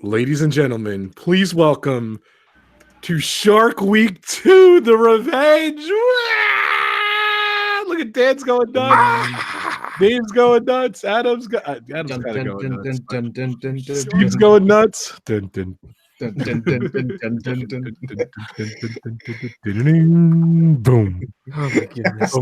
Ladies and gentlemen, please welcome to Shark Week 2, The Revenge. Look at Dan's going nuts. Dave's going nuts. Adam's kind of going nuts. Steve's going nuts. Boom. Oh my goodness.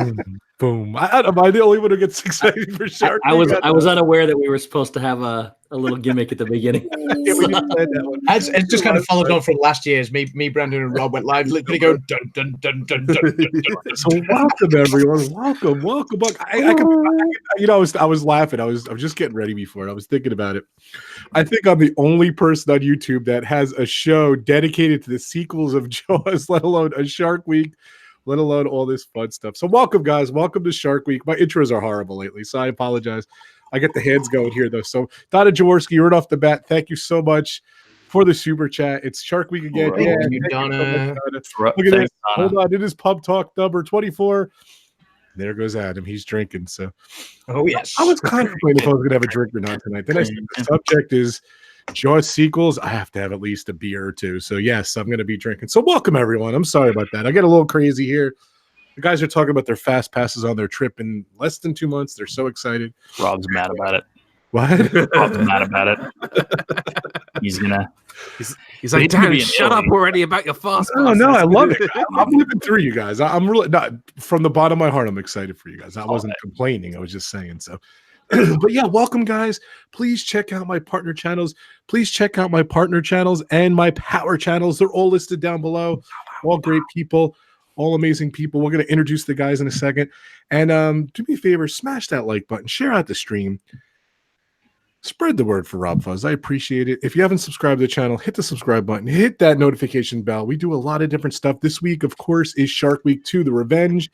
Boom. Am I the only one who gets excited for Shark Week? I was unaware that we were supposed to have a little gimmick at the beginning. It's just kind of followed on from last year's. Me, Brandon, and Rob went live, literally go dun dun dun dun dun. dun. So welcome everyone. Welcome. I was laughing. I was just getting ready before. I was thinking about it. I think I'm the only person on YouTube that has a show dedicated to the sequels of Jaws, let alone a Shark Week, let alone all this fun stuff. So welcome, guys. Welcome to Shark Week. My intros are horrible lately, so I apologize. I get the hands going here, though. So Donna Jaworski, right off the bat, thank you so much for the super chat. It's Shark Week again. Right. Yeah, You, Donna. Look at this. Hold on. It is Pub Talk number 24. There goes Adam. He's drinking. So, oh yes. I was contemplating if I was going to have a drink or not tonight. Then I said the subject is Jaws sequels. I have to have at least a beer or two. So yes, I'm going to be drinking. So welcome everyone. I'm sorry about that. I get a little crazy here. The guys are talking about their fast passes on their trip in less than 2 months. They're so excited. Rob's mad about it. What? Rob's mad about it. He's like, Dan, shut up already about your fast passes. Oh no, I love it. I'm living through you guys. I'm really not, from the bottom of my heart. I'm excited for you guys. I wasn't complaining. I was just saying so. But yeah, welcome guys. Please check out my partner channels. Please check out my partner channels and my power channels. They're all listed down below. All great people. All amazing people. We're going to introduce the guys in a second. And do me a favor, smash that like button, share out the stream, spread the word for RobFuz. I appreciate it. If you haven't subscribed to the channel, hit the subscribe button, hit that notification bell. We do a lot of different stuff. This week, of course, is Shark Week 2, The Revenge.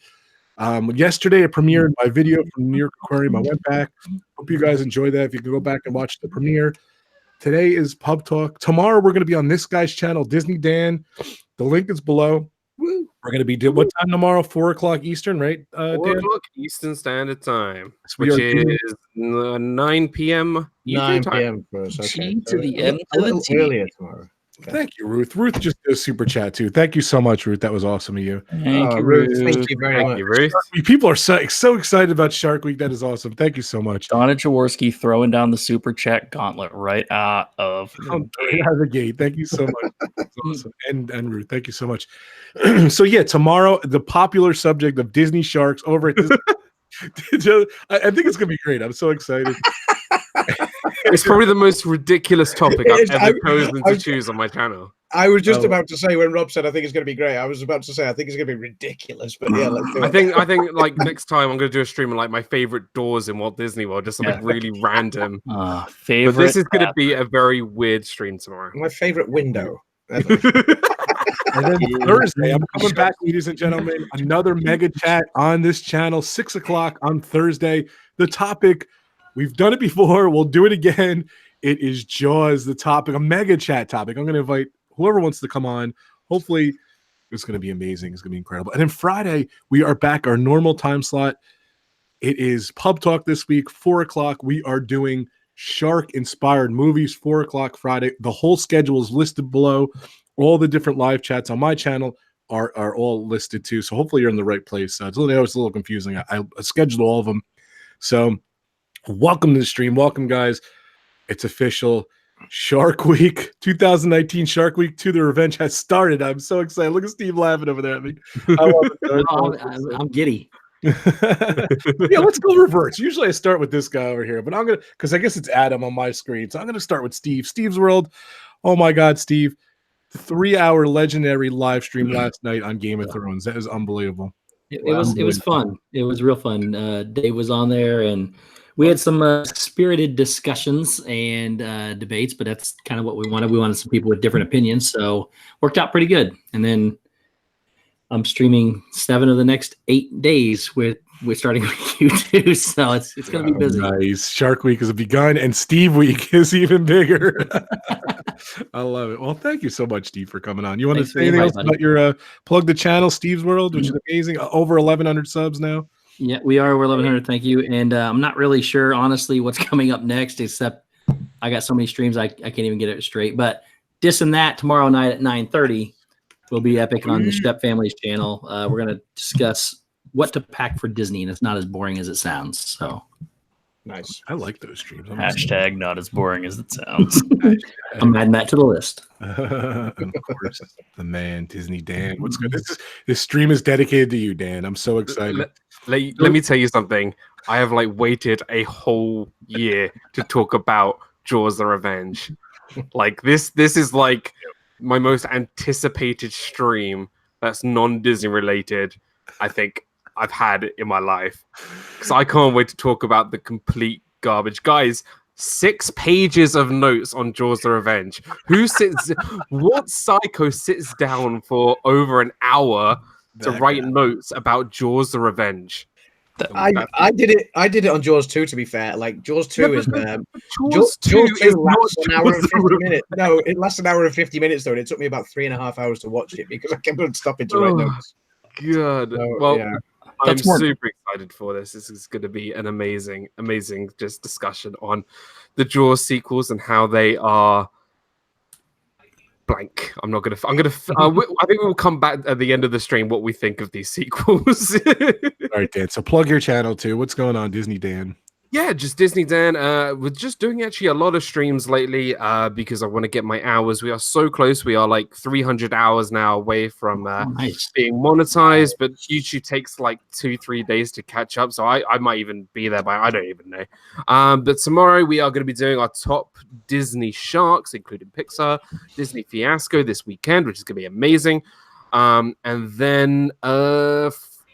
Yesterday, I premiered my video from New York Aquarium. I went back. Hope you guys enjoy that. If you can go back and watch the premiere. Today is Pub Talk. Tomorrow, we're going to be on this guy's channel, DizneyDan. The link is below. We're going to be what time tomorrow? 4 o'clock Eastern, right? 4 o'clock Eastern Standard Time, So which is 9 p.m. 9 time. p.m. for us. Okay. G to the M A little earlier tomorrow. Okay. Thank you, Ruth. Ruth just did a super chat too. Thank you so much, Ruth. That was awesome of you. Thank you, Ruth. Ruth. Thank you very much. Thank you, Ruth. People are so excited about Shark Week. That is awesome. Thank you so much. Donna Jaworski throwing down the super chat gauntlet right out of Out of the gate. Thank you so much. That's awesome. And Ruth, thank you so much. So yeah, tomorrow the popular subject of Disney sharks over at Disney. I think it's gonna be great. I'm so excited. It's probably the most ridiculous topic I've ever chosen to choose on my channel. I was just about to say when Rob said I think it's going to be great. I was about to say I think it's going to be ridiculous, but yeah, let's do it. I think like next time I'm going to do a stream of like my favorite doors in Walt Disney World, just like really random. Favorite. But this is going to be a very weird stream tomorrow. My favorite window. And then Thursday, I'm coming back, ladies and gentlemen. Another mega chat on this channel, 6 o'clock on Thursday. The topic, we've done it before. We'll do it again. It is Jaws, the topic, a mega chat topic. I'm going to invite whoever wants to come on. Hopefully, it's going to be amazing. It's going to be incredible. And then Friday, we are back our normal time slot. It is Pub Talk this week, 4 o'clock. We are doing shark-inspired movies, 4 o'clock Friday. The whole schedule is listed below. All the different live chats on my channel are all listed too. So hopefully you're in the right place. It's a little confusing. I scheduled all of them. So welcome to the stream. Welcome, guys. It's official. Shark Week 2019 Shark Week 2 The Revenge has started. I'm so excited. Look at Steve laughing over there at me. I love it. I'm giddy. Yeah, let's go reverse. Usually I start with this guy over here, but I'm gonna, because I guess it's Adam on my screen. So I'm gonna start with Steve. StevesWorld. Oh my God, Steve. 3-hour legendary live stream last night on Game of Thrones. That is unbelievable. It was fun. It was real fun. Dave was on there, and we had some spirited discussions and debates, but that's kind of what we wanted. We wanted some people with different opinions, so worked out pretty good. And then I'm streaming 7 of the next 8 days with starting with Q2, so it's going to be busy. Nice. Shark Week has begun, and Steve Week is even bigger. I love it. Well, thank you so much, Steve, for coming on. You want to say anything else about your plug the channel, StevesWorld, which is amazing. Over 1,100 subs now. Yeah, we are over 1,100. Thank you. And I'm not really sure, honestly, what's coming up next, except I got so many streams I can't even get it straight. But Dis and That tomorrow night at 9:30 will be epic on the Shep Family's channel. We're gonna discuss what to pack for Disney, and it's not as boring as it sounds. So Nice. I like those streams. Hashtag not as boring as it sounds. I'm adding that to the list. Of course, the man DizneyDan. What's good? This stream is dedicated to you, Dan. I'm so excited. Let me tell you something. I have like waited a whole year to talk about Jaws: The Revenge. Like this is like my most anticipated stream that's non-Disney related I think I've had in my life. Because I can't wait to talk about the complete garbage. Guys, 6 pages of notes on Jaws: The Revenge. What psycho sits down for over an hour to write notes about Jaws: The Revenge? I did it on Jaws 2, to be fair. Like Jaws 2 is Jaws 2 is lasts an hour and 50 minutes. No, it lasts an hour and 50 minutes though, and it took me about 3.5 hours to watch it because I kept on stopping to write notes. Good. So, well, yeah. I'm super excited for this. This is going to be an amazing just discussion on the Jaws sequels and how they are blank. I think we'll come back at the end of the stream what we think of these sequels. All right, Dan. So plug your channel too. What's going on, DizneyDan? Yeah, just DizneyDan. We're just doing actually a lot of streams lately because I want to get my hours. We are so close. We are like 300 hours now away from being monetized, but YouTube takes like 2-3 days to catch up. So I might even be there by, I don't even know. But tomorrow we are going to be doing our top Disney sharks, including Pixar, Disney Fiasco this weekend, which is going to be amazing. And then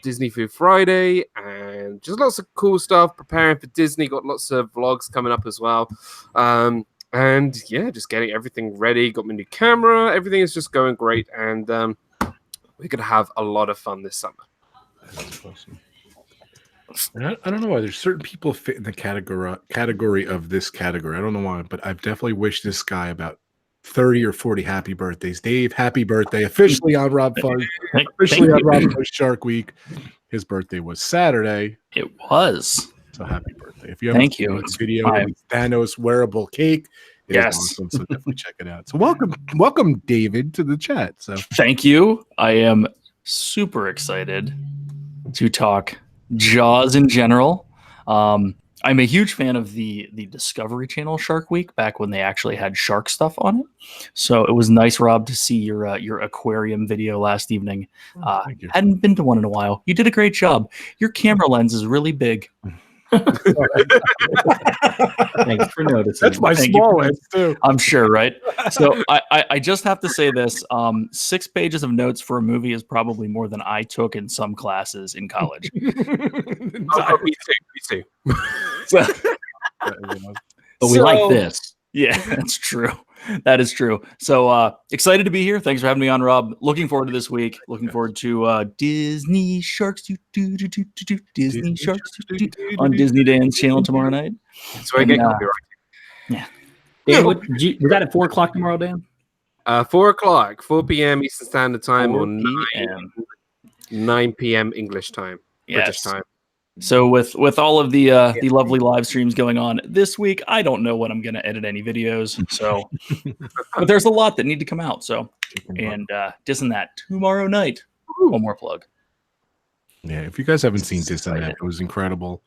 Disney Food Friday and just lots of cool stuff preparing for Disney. Got lots of vlogs coming up as well. And yeah, just getting everything ready. Got my new camera. Everything is just going great. And we're going to have a lot of fun this summer. That's awesome. And I don't know why there's certain people fit in the category of this category. I don't know why, but I've definitely wished this guy about 30 or 40 happy birthdays. Dave, happy birthday. Officially on RobFuz. Officially on RobFuz Shark Week. His birthday was Saturday. It was. So happy birthday. If you haven't seen the video of Thanos wearable cake, it is awesome. So definitely check it out. So welcome David to the chat. So thank you. I am super excited to talk Jaws in general. I'm a huge fan of the Discovery Channel Shark Week back when they actually had shark stuff on it. So it was nice, Rob, to see your aquarium video last evening. Hadn't been to one in a while. You did a great job. Your camera lens is really big. Thanks for noticing. That's my small lens too. I'm sure, right? So I just have to say this: 6 pages of notes for a movie is probably more than I took in some classes in college. Me too. But we like this. Yeah, that's true. That is true. So excited to be here. Thanks for having me on, Rob. Looking forward to this week. Looking forward to Disney Sharks Disney Sharks on DizneyDan's channel tomorrow night. So I get copyright. Yeah. Dan, was that at 4:00 tomorrow, Dan? 4 o'clock, 4 p.m. Eastern Standard Time or 9 p.m. English time, British time. So with all of the lovely live streams going on this week, I don't know when I'm going to edit any videos. So, but there's a lot that need to come out. So, and Dis and That tomorrow night. One more plug. Yeah, if you guys haven't seen Dis and That, it was incredible.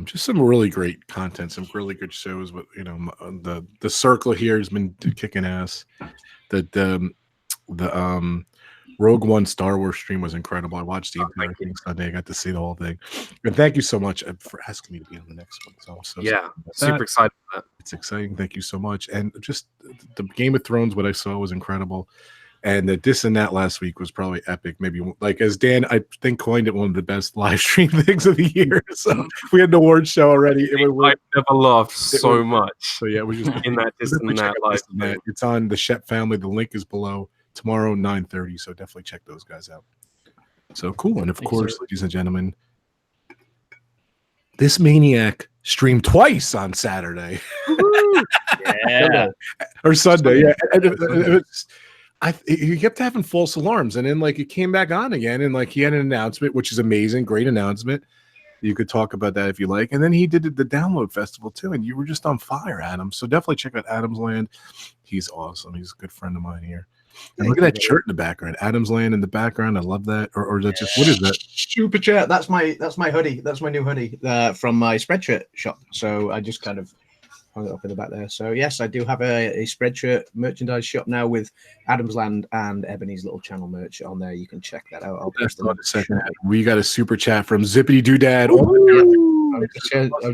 Just some really great content, some really good shows. But you know, the circle here has been kicking ass. The Rogue One Star Wars stream was incredible. I watched the entire thing Sunday. I got to see the whole thing. And thank you so much for asking me to be on the next one. So I'm so super excited for that. It's exciting. Thank you so much. And just the Game of Thrones, what I saw was incredible. And the Dis and That last week was probably epic. Maybe like as Dan, I think coined it one of the best live stream things of the year. So we had the award show already. I've never laughed so much. So yeah, we're just in that Dis and That live. It's on the Shep Family. The link is below. Tomorrow 9:30, so definitely check those guys out. So cool. And of course, ladies and gentlemen, this maniac streamed twice on Saturday. Or Sunday. Yeah. He kept having false alarms, and then like it came back on again, and like he had an announcement, which is amazing, great announcement. You could talk about that if you like. And then he did the download festival too, and you were just on fire, Adam. So definitely check out AdamsLand. He's awesome. He's a good friend of mine here. And look at that shirt in the background. AdamsLand in the background. I love that. Or is that just, what is that? Super chat. That's my hoodie. That's my new hoodie from my Spreadshirt shop. So I just kind of hung it up in the back there. So yes, I do have a Spreadshirt merchandise shop now with AdamsLand and Ebony's little channel merch on there. You can check that out. I'll post a second. We got a super chat from Zippity Doodad. I'm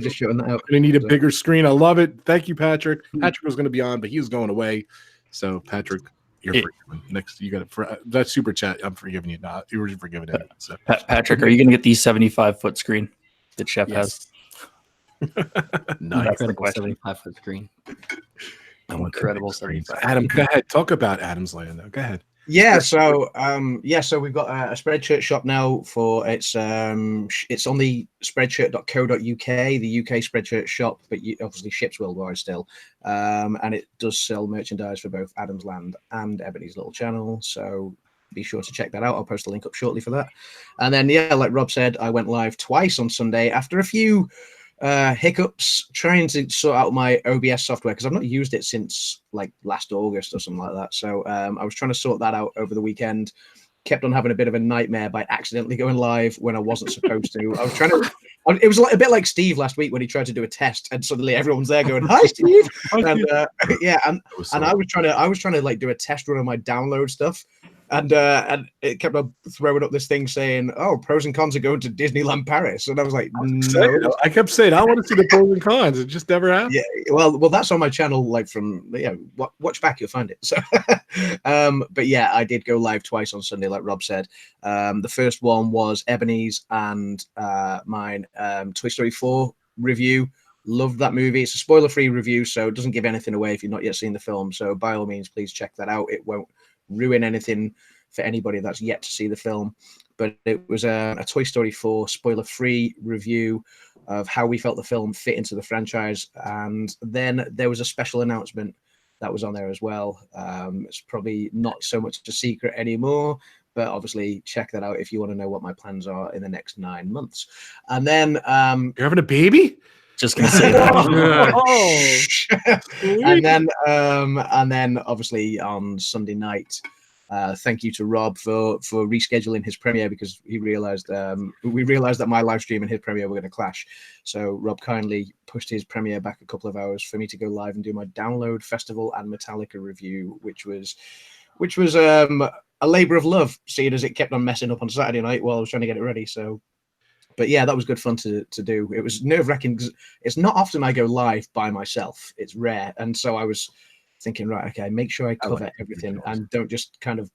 just showing that out. Gonna need a bigger screen. I love it. Thank you, Patrick. Patrick was gonna be on, but he was going away. So Patrick, you're forgiven. Next, you got it for that super chat. I'm forgiving you. Not you were forgiven it. So. Patrick, are you gonna get the 75-foot screen that Chef has? Nice. Incredible 75-foot screen. Incredible 75. Adam, go ahead. Talk about AdamsLand though. Go ahead. Yeah, so so we've got a Spreadshirt shop now for it's on the spreadshirt.co.uk, the UK Spreadshirt shop, but obviously ships worldwide still. And it does sell merchandise for both AdamsLand and Ebony's little channel. So be sure to check that out. I'll post a link up shortly for that. And then like Rob said, I went live twice on Sunday after a few hiccups trying to sort out my OBS software because I've not used it since like last August or something like that. So I was trying to sort that out over the weekend. Kept on having a bit of a nightmare by accidentally going live when I wasn't supposed to. I was trying to. It was like a bit like Steve last week when he tried to do a test and suddenly everyone's there going, "Hi, Steve!" And I was trying to like do a test run of my download stuff. And it kept on throwing up this thing saying, "Oh, pros and cons of going to Disneyland Paris," and I was like, "No." I kept saying, "I want to see the pros and cons." It just never happened. Yeah, well, that's on my channel. Like from watch back, you'll find it. So, but yeah, I did go live twice on Sunday, like Rob said. The first one was Ebony's and mine, Toy Story 4 review. Loved that movie. It's a spoiler-free review, so it doesn't give anything away if you've not yet seen the film. So by all means, please check that out. It won't ruin anything for anybody that's yet to see the film, but it was a Toy Story 4 spoiler-free review of how we felt the film fit into the franchise. And then there was a special announcement that was on there as well. It's probably not so much a secret anymore, but obviously check that out if you want to know what my plans are in the next 9 months. And then you're having a baby? Just gonna say that. And then obviously on Sunday night, thank you to Rob for rescheduling his premiere because we realized that my live stream and his premiere were going to clash. So Rob kindly pushed his premiere back a couple of hours for me to go live and do my Download Festival and Metallica review, which was a labor of love, seeing as it kept on messing up on Saturday night while I was trying to get it ready. So. But yeah, that was good fun to do. It was nerve-wracking because it's not often I go live by myself. It's rare. And so I was thinking, right, okay, make sure I cover everything and don't just kind of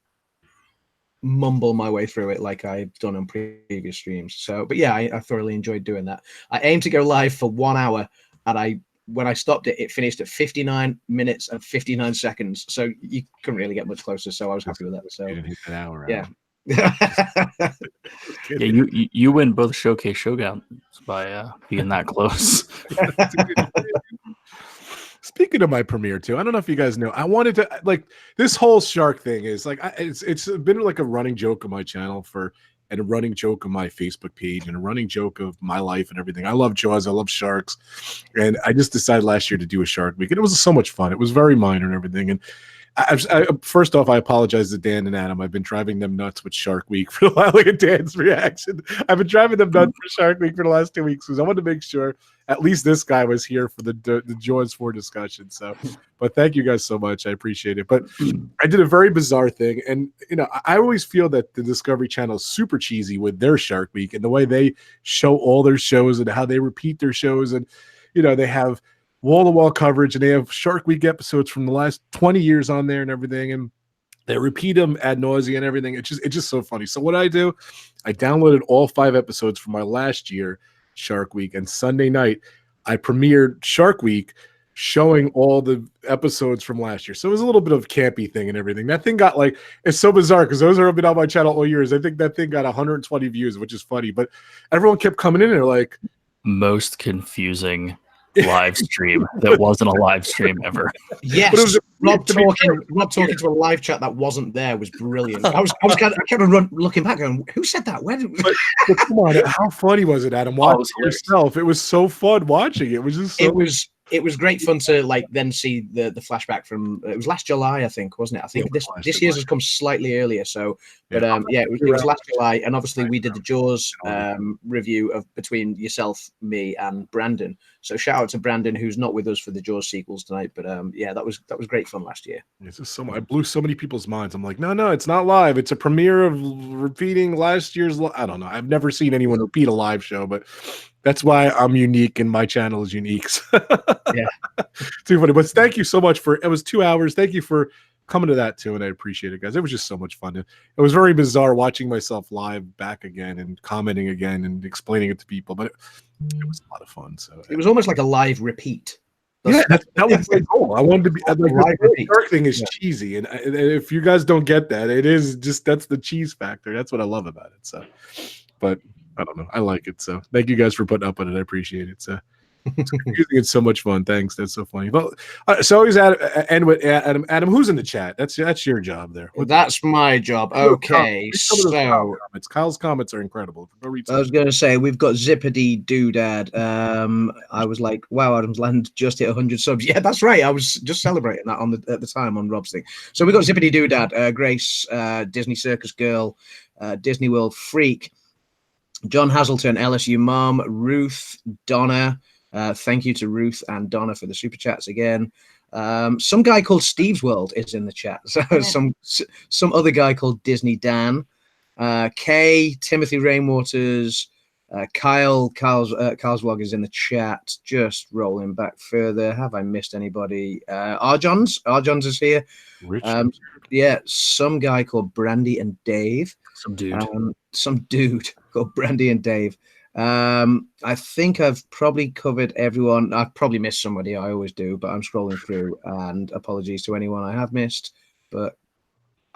mumble my way through it like I've done on previous streams. So, but yeah, I thoroughly enjoyed doing that. I aimed to go live for 1 hour, and when I stopped it, it finished at 59 minutes and 59 seconds. So you couldn't really get much closer. So I was happy with that. So you didn't hit an hour. Yeah. Yeah, you win both showcase showdowns by being that close. Speaking of my premiere too, I don't know if you guys know, I wanted to like this whole shark thing is like it's been like a running joke of my channel and a running joke of my Facebook page and a running joke of my life and everything. I love Jaws, I love sharks, and I just decided last year to do a Shark Week, and it was so much fun. It was very minor and everything, and first off, I apologize to Dan and Adam. I've been driving them nuts with Shark Week for the last, look at Dan's reaction. I've been driving them nuts for Shark Week for the last 2 weeks because I wanted to make sure at least this guy was here for the Jaws 4 discussion. So, but thank you guys so much. I appreciate it. But I did a very bizarre thing. And, I always feel that the Discovery Channel is super cheesy with their Shark Week and the way they show all their shows and how they repeat their shows. And, they have wall-to-wall coverage, and they have Shark Week episodes from the last 20 years on there and everything, and they repeat them ad nauseum and everything. It's just so funny. So what I do, I downloaded all 5 episodes from my last year Shark Week, and Sunday night I premiered Shark Week showing all the episodes from last year. So it was a little bit of a campy thing and everything. That thing got it's so bizarre because those have been on my channel all years. I think that thing got 120 views, which is funny, but everyone kept coming in and they're like, most confusing live stream that wasn't a live stream ever. Yes, Rob talking to a live chat that wasn't there was brilliant. I kept on looking back, going, "Who said that? Where did?" But come on, how funny was it, Adam? Watch it yourself. It was so fun watching. It was just. It was great fun to then see the flashback from it was last July, I think, wasn't it? I think this year's has come slightly earlier. So, but it was last July, and obviously we did the Jaws review of between yourself, me, and Brandon. So shout out to Brandon, who's not with us for the Jaws sequels tonight. But that was great fun last year. It's just I blew so many people's minds. I'm like, no, it's not live. It's a premiere of repeating last year's. I don't know. I've never seen anyone repeat a live show, but. That's why I'm unique and my channel is unique. Yeah. Too funny. But thank you so much it was 2 hours. Thank you for coming to that too. And I appreciate it, guys. It was just so much fun. It was very bizarre watching myself live back again and commenting again and explaining it to people. But it was a lot of fun. So it was almost like a live repeat. That was my goal. I wanted to be like the dark thing is cheesy. And if you guys don't get that, it is just that's the cheese factor. That's what I love about it. So but I don't know. I like it. So thank you guys for putting up with it. I appreciate it. So it's confusing. It's so much fun. Thanks. That's so funny. Well, so always end with Adam. Adam, who's in the chat? That's your job there. That's my job. Okay. So Kyle's comments are incredible. I was going to say we've got Zippity Doodad. I was like, wow, AdamsLand just hit 100 subs. Yeah, that's right. I was just celebrating that at the time on Rob's thing. So we got Zippity Doodad, Grace, Disney Circus Girl, Disney World Freak. John Hazelton, LSU Mom, Ruth, Donna. Thank you to Ruth and Donna for the super chats again. Some guy called StevesWorld is in the chat. So some other guy called DizneyDan. Kay, Timothy Rainwaters, Carl's vlog is in the chat. Just rolling back further. Have I missed anybody? Arjons is here. Some guy called Brandy and Dave. Some dude called Brandy and Dave. I think I've probably covered everyone. I've probably missed somebody. I always do, but I'm scrolling through. And apologies to anyone I have missed, but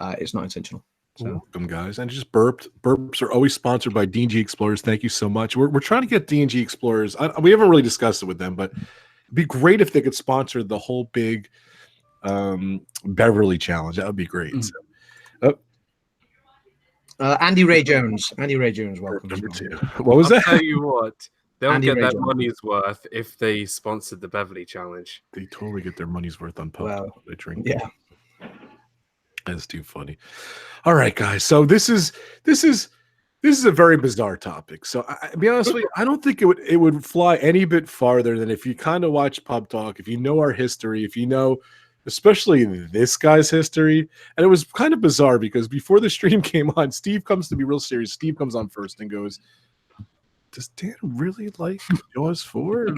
it's not intentional. So. Welcome, guys. And just burped. Burps are always sponsored by D&G Explorers. Thank you so much. We're trying to get D&G Explorers. We haven't really discussed it with them, but it'd be great if they could sponsor the whole big Beverly Challenge. That would be great. So, Andy Ray Jones. Welcome. What was that? I'll tell you what, they'll get that money's worth if they sponsored the Beverly Challenge. They totally get their money's worth on pub. They drink. Yeah. That's too funny. All right, guys. So this is a very bizarre topic. So I'll be honest with you, I don't think it would fly any bit farther than if you kind of watch Pub Talk, if you know our history, if you know especially this guy's history. And it was kind of bizarre because before the stream came on, Steve comes to be real serious. Steve comes on first and goes, does Dan really like Jaws 4?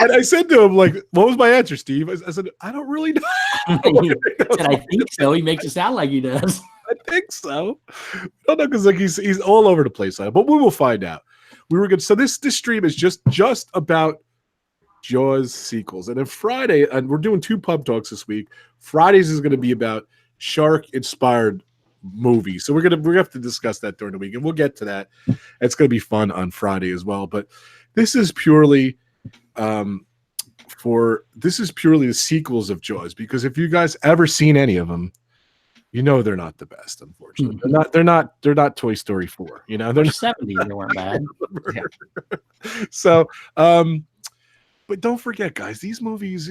I said to him, like, what was my answer, Steve? I said, I don't really know. I think so. He makes it sound like he does. I think so. I don't know, because like he's all over the place, but we will find out. We were good. So this stream is just about Jaws sequels, and then Friday, and we're doing 2 pub talks this week. Fridays is going to be about shark-inspired movies, so we're gonna have to discuss that during the week, and we'll get to that. It's going to be fun on Friday as well. But this is purely the sequels of Jaws, because if you guys ever seen any of them, you know they're not the best. Unfortunately, they're not Toy Story 4. You know, they're 70s. They weren't bad. So, but don't forget, guys, these movies,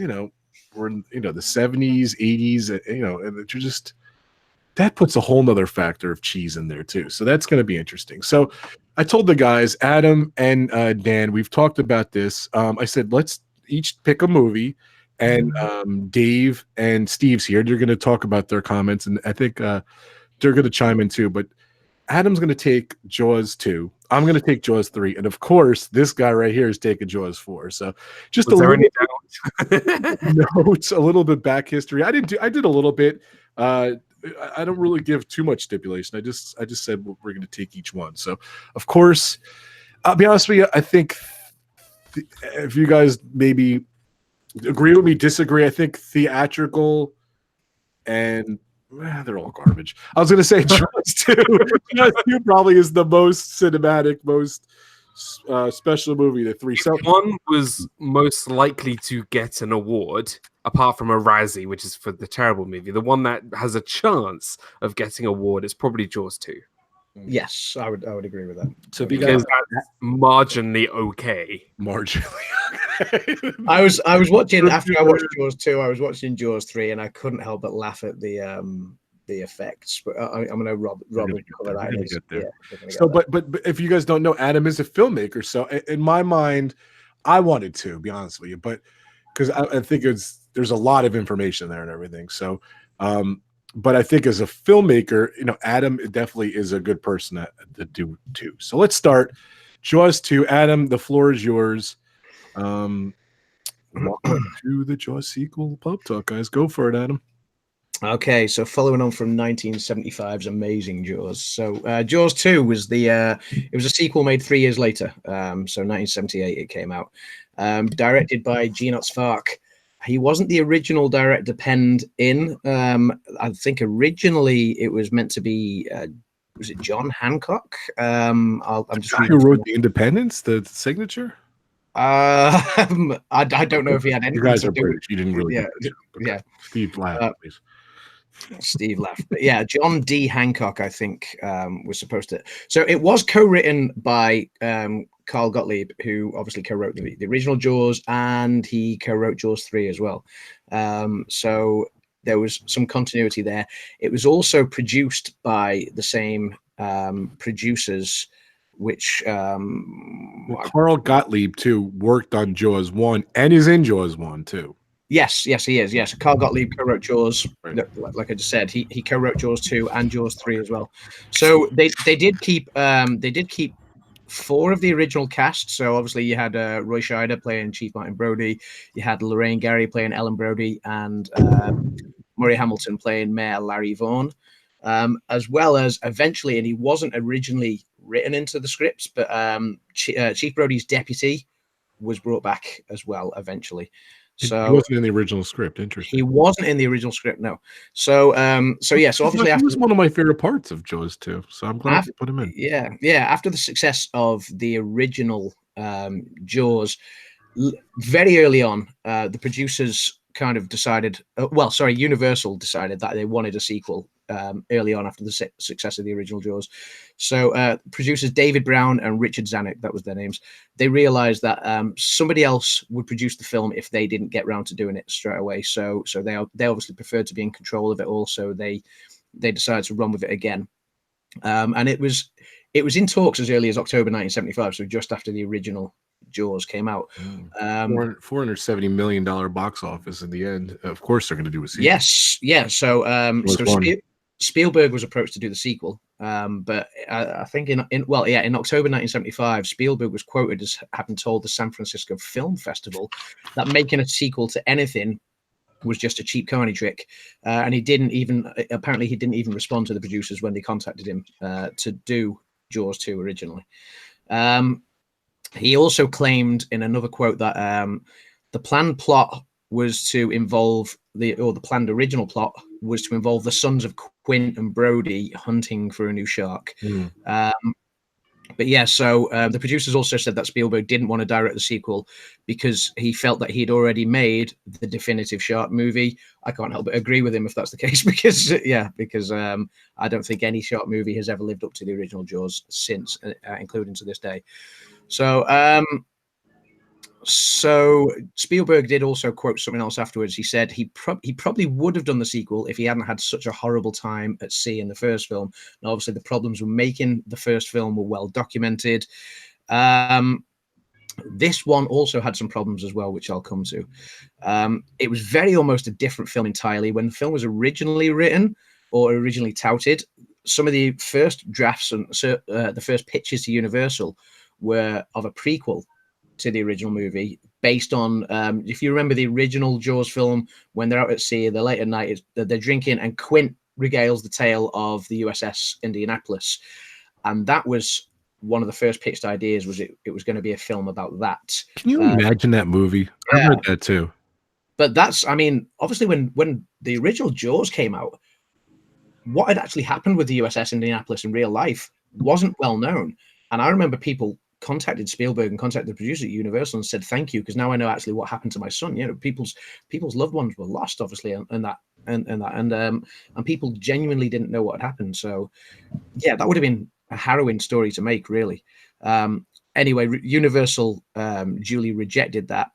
were in, the 70s, 80s, and you're just, that puts a whole nother factor of cheese in there too. So that's going to be interesting. So I told the guys, Adam and Dan, we've talked about this. I said, let's each pick a movie, and Dave and Steve's here. They're going to talk about their comments, and I think they're going to chime in too. But Adam's going to take Jaws 2. I'm going to take Jaws 3. And of course, this guy right here is taking Jaws 4. So just a little bit back history. I did a little bit. I don't really give too much stipulation. I just said we're going to take each one. So of course, I'll be honest with you, I think if you guys maybe agree with me, disagree, I think theatrical and they're all garbage. I was going to say Jaws 2. Jaws 2 probably is the most cinematic, most special movie, the three. So one was most likely to get an award, apart from a Razzie, which is for the terrible movie. The one that has a chance of getting an award is probably Jaws 2. Yes, I would agree with that. So because that's marginally okay. Marginally okay. I was watching after I watched Jaws 2. I was watching Jaws 3, and I couldn't help but laugh at the effects. But I'm gonna Rob will cover that. Yeah, so, but if you guys don't know, Adam is a filmmaker. So in my mind, I wanted to be honest with you, but because I think there's a lot of information there and everything. So. But I think as a filmmaker, Adam definitely is a good person to do too. So let's start. Jaws 2. Adam, the floor is yours. Welcome to the Jaws sequel pub talk, guys. Go for it, Adam. Okay, so following on from 1975's amazing Jaws. So Jaws 2 was it was a sequel made 3 years later. So 1978 it came out. Directed by Gene Otzfark. He wasn't the original director penned in. I think originally it was meant to be, was it John Hancock? I'm just who wrote The Independence, the signature? I don't know if he had anything. You guys are British. You didn't really. Yeah. Steve laughed, please. Steve laughed. But yeah, John D. Hancock, I think, was supposed to. So it was co-written by Carl Gottlieb, who obviously co-wrote the original Jaws, and he co-wrote Jaws 3 as well. So there was some continuity there. It was also produced by the same producers, which Carl Gottlieb too worked on Jaws 1 and is in Jaws 1 too. Yes, he is. Yes, Carl Gottlieb co-wrote Jaws. Right. Like I just said, he co-wrote Jaws 2 and Jaws 3 as well. So they did keep 4 of the original cast. So obviously you had Roy Scheider playing Chief Martin Brody, you had Lorraine Gary playing Ellen Brody, and Murray Hamilton playing Mayor Larry Vaughn, as well as eventually, and he wasn't originally written into the scripts, but Chief Brody's deputy was brought back as well eventually. So he wasn't in the original script. Interesting. He wasn't in the original script, no. So yeah. So obviously, he was one of my favorite parts of Jaws 2. So I'm glad you put him in. Yeah. After the success of the original Jaws, very early on, the producers kind of decided. Universal decided that they wanted a sequel early on after the success of the original Jaws. So producers David Brown and Richard Zanuck, that was their names, they realized that somebody else would produce the film if they didn't get round to doing it straight away. So they obviously preferred to be in control of it all. So they decided to run with it again. And it was in talks as early as October 1975, so just after the original Jaws came out. $470 million box office in the end. Of course they're going to do a sequel. Yes, yeah. So Spielberg was approached to do the sequel, but I think in October 1975, Spielberg was quoted as having told the San Francisco Film Festival that making a sequel to anything was just a cheap carny trick, and he didn't even respond to the producers when they contacted him to do Jaws 2 originally. He also claimed in another quote that the planned plot was to involve the original plot was to involve the sons of Quint and Brody hunting for a new shark. But yeah, so the producers also said that Spielberg didn't want to direct the sequel because he felt that he'd already made the definitive shark movie. I can't help but agree with him if that's the case, because I don't think any shark movie has ever lived up to the original Jaws since, including to this day. So Spielberg did also quote something else afterwards. He said he probably would have done the sequel if he hadn't had such a horrible time at sea in the first film. And obviously the problems with making the first film were well documented. This one also had some problems as well, which I'll come to. It was almost a different film entirely. When the film was originally written or originally touted, some of the first drafts and the first pitches to Universal were of a prequel to the original movie, based on if you remember the original Jaws film, when they're out at sea, they're late at night, they're drinking, and Quint regales the tale of the USS Indianapolis, and that was one of the first pitched ideas. Was it was going to be a film about that. Can you imagine that movie? I heard that too. But that's, I mean, obviously when the original Jaws came out, what had actually happened with the USS Indianapolis in real life wasn't well known. And I remember people contacted Spielberg and contacted the producer at Universal and said thank you, because now I know actually what happened to my son. You know, people's loved ones were lost, obviously, and people genuinely didn't know what had happened. So yeah, that would have been a harrowing story to make, really. Anyway, Universal duly rejected that,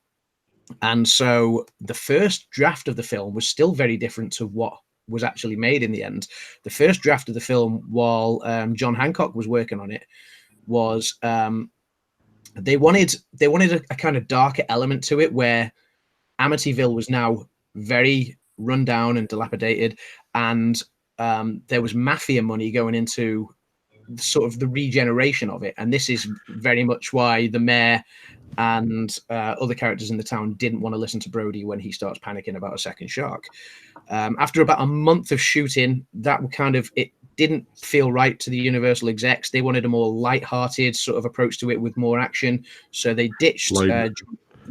and so the first draft of the film was still very different to what was actually made in the end. The first draft of the film, while John Hancock was working on it, was they wanted a kind of darker element to it, where Amityville was now very run down and dilapidated, and there was mafia money going into sort of the regeneration of it. And this is very much why the mayor and other characters in the town didn't want to listen to Brody when he starts panicking about a second shark. After about a month of shooting, that kind of, it didn't feel right to the Universal execs. They wanted a more light-hearted sort of approach to it with more action. So they ditched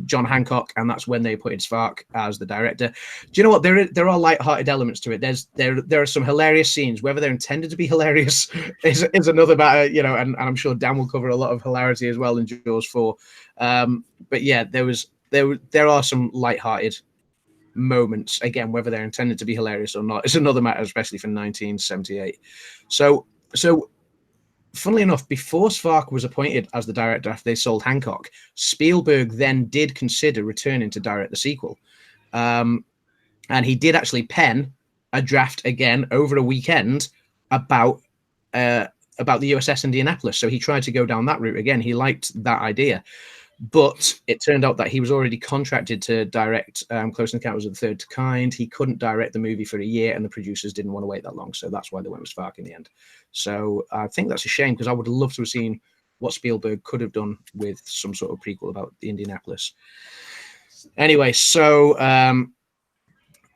John Hancock, and that's when they appointed Svark as the director. Do you know what? There are light-hearted elements to it. There are some hilarious scenes. Whether they're intended to be hilarious is another matter, you know. And I'm sure Dan will cover a lot of hilarity as well in Jaws 4. But yeah, there are some light-hearted moments. Again, whether they're intended to be hilarious or not is another matter, especially for 1978. So funnily enough, before Svark was appointed as the director after they sold Hancock, Spielberg then did consider returning to direct the sequel. And he did actually pen a draft again over a weekend about the USS Indianapolis. So he tried to go down that route again. He liked that idea. But it turned out that he was already contracted to direct Close Encounters of the Third Kind. He couldn't direct the movie for a year, and the producers didn't want to wait that long. So that's why they went with Svark in the end. So I think that's a shame, because I would have loved to have seen what Spielberg could have done with some sort of prequel about the Indianapolis. Anyway, so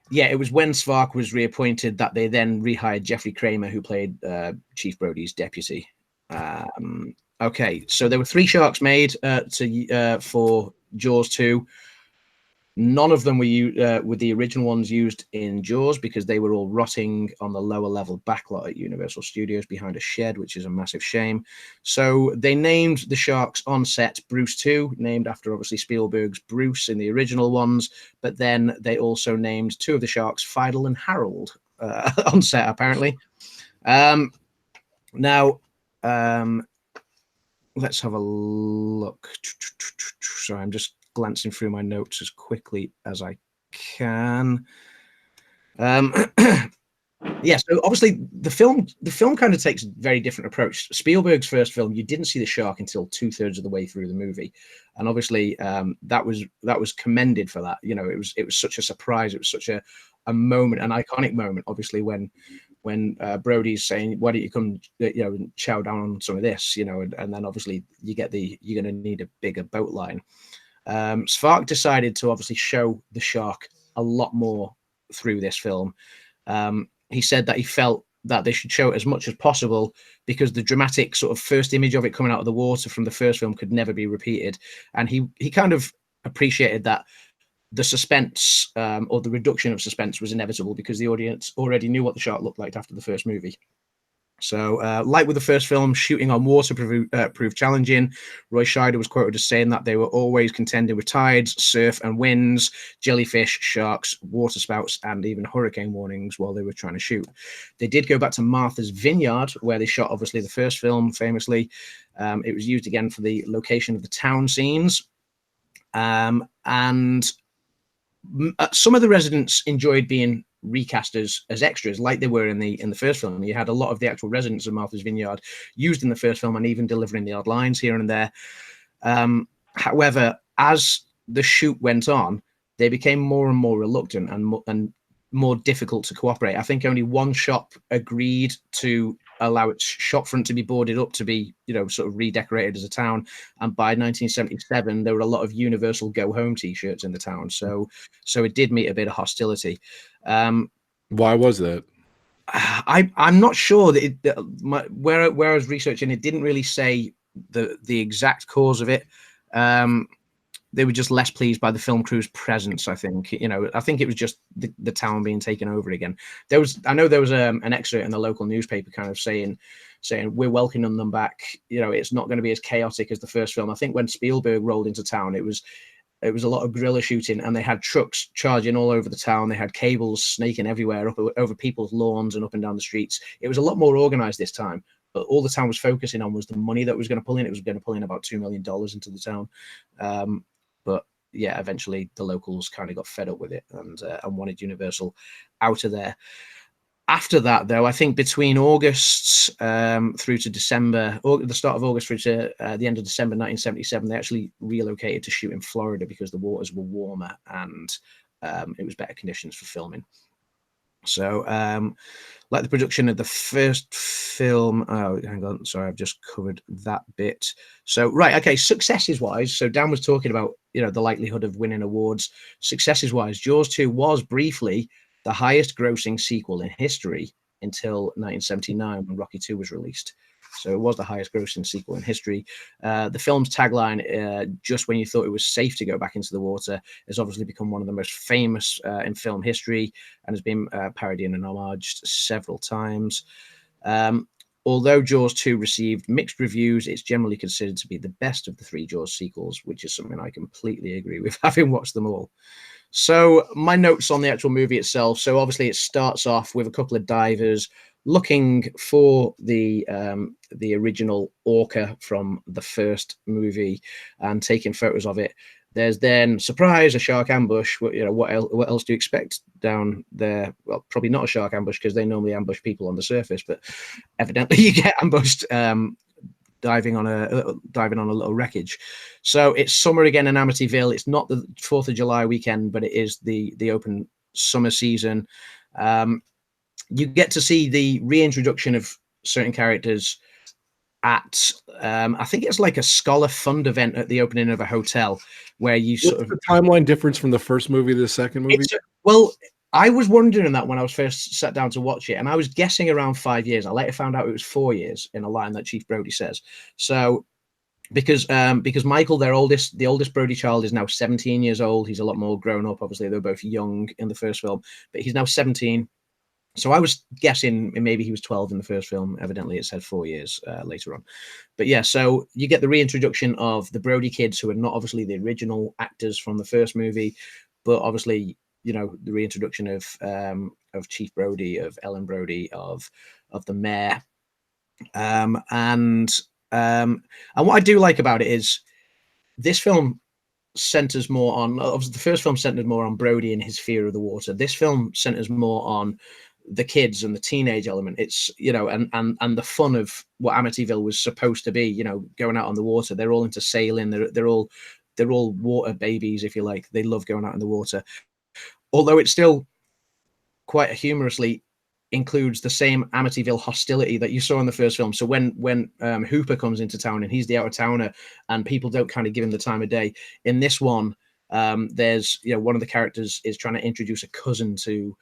yeah, it was when Svark was reappointed that they then rehired Jeffrey Kramer, who played Chief Brody's deputy. Okay, so there were 3 sharks made for Jaws 2. None of them were the original ones used in Jaws, because they were all rotting on the lower level backlot at Universal Studios behind a shed, which is a massive shame. So they named the sharks on set Bruce 2, named after obviously Spielberg's Bruce in the original ones, but then they also named 2 of the sharks Fidel and Harold on set, apparently. Now, let's have a look. So I'm just glancing through my notes as quickly as I can. Yeah, so obviously the film kind of takes a very different approach. Spielberg's first film, you didn't see the shark until 2/3 of the way through the movie, and obviously that was commended for that. You know, it was such a surprise. It was such a moment, an iconic moment. Obviously, when Brody's saying, "Why don't you come, you know, and chow down on some of this," you know, and then obviously you're going to need a bigger boat line. Svark decided to obviously show the shark a lot more through this film. He said that he felt that they should show it as much as possible, because the dramatic sort of first image of it coming out of the water from the first film could never be repeated. And he kind of appreciated that the suspense or the reduction of suspense was inevitable, because the audience already knew what the shark looked like after the first movie. So like with the first film, shooting on water proved challenging. Roy Scheider was quoted as saying that they were always contending with tides, surf and winds, jellyfish, sharks, water spouts, and even hurricane warnings while they were trying to shoot. They did go back to Martha's Vineyard, where they shot obviously the first film famously. It was used again for the location of the town scenes. And some of the residents enjoyed being recast as extras, like they were in the first film. You had a lot of the actual residents of Martha's Vineyard used in the first film, and even delivering the odd lines here and there. However, as the shoot went on, they became more and more reluctant and more difficult to cooperate. I think only one shop agreed to allow its shop front to be boarded up to be, you know, sort of redecorated as a town. And by 1977, there were a lot of Universal Go Home t-shirts in the town. So it did meet a bit of hostility. Why was that? I'm not sure that where I was researching, it didn't really say the exact cause of it. they were just less pleased by the film crew's presence. I think, I think it was just the town being taken over again. I know there was an excerpt in the local newspaper kind of saying we're welcoming them back. It's not going to be as chaotic as the first film. I think when Spielberg rolled into town, it was a lot of guerrilla shooting, and they had trucks charging all over the town. They had cables snaking everywhere, up over people's lawns and up and down the streets. It was a lot more organized this time, but all the town was focusing on was the money that was going to pull in. It was going to pull in about $2 million into the town. But yeah, eventually the locals kind of got fed up with it and wanted Universal out of there. After that, though, I think between August through to December, or the start of August through to the end of December 1977, they actually relocated to shoot in Florida because the waters were warmer and it was better conditions for filming. So, like the production of the first film, oh, hang on, sorry, I've just covered that bit. So, right, okay, successes-wise, so Dan was talking about, the likelihood of winning awards. Successes-wise, Jaws 2 was briefly the highest grossing sequel in history until 1979 when Rocky 2 was released. So it was the highest grossing sequel in history. The film's tagline, just when you thought it was safe to go back into the water, has obviously become one of the most famous in film history and has been parodied and homaged several times. Although Jaws 2 received mixed reviews, it's generally considered to be the best of the three Jaws sequels, which is something I completely agree with, having watched them all. So my notes on the actual movie itself. So obviously it starts off with a couple of divers looking for the original orca from the first movie and taking photos of it. There's then, surprise, a shark ambush. What else do you expect down there? Well, probably not a shark ambush because they normally ambush people on the surface, but evidently you get ambushed diving on a little wreckage. So it's summer again in Amityville. It's not the 4th of July weekend, but it is the open summer season. You get to see the reintroduction of certain characters at I think it's like a Scholar Fund event at the opening of a hotel where you sort of the timeline difference from the first movie to the second movie. Well, I was wondering that when I was first sat down to watch it, and I was guessing around 5 years. I later found out it was 4 years in a line that Chief Brody says. So because Michael, the oldest Brody child, is now 17 years old. He's a lot more grown up. Obviously, they were both young in the first film, but he's now 17. So I was guessing maybe he was 12 in the first film. Evidently, it said 4 years later on. But yeah, so you get the reintroduction of the Brody kids, who are not obviously the original actors from the first movie, but obviously, the reintroduction of Chief Brody, of Ellen Brody, of the mayor, and what I do like about it is this film centers more on, obviously the first film centered more on Brody and his fear of the water. This film centers more on the kids and the teenage element. It's and the fun of what Amityville was supposed to be, going out on the water. They're all into sailing. They're all water babies, if you like. They love going out in the water. Although it still quite humorously includes the same Amityville hostility that you saw in the first film. So when Hooper comes into town and he's the out-of-towner and people don't kind of give him the time of day, in this one, there's, one of the characters is trying to introduce a cousin to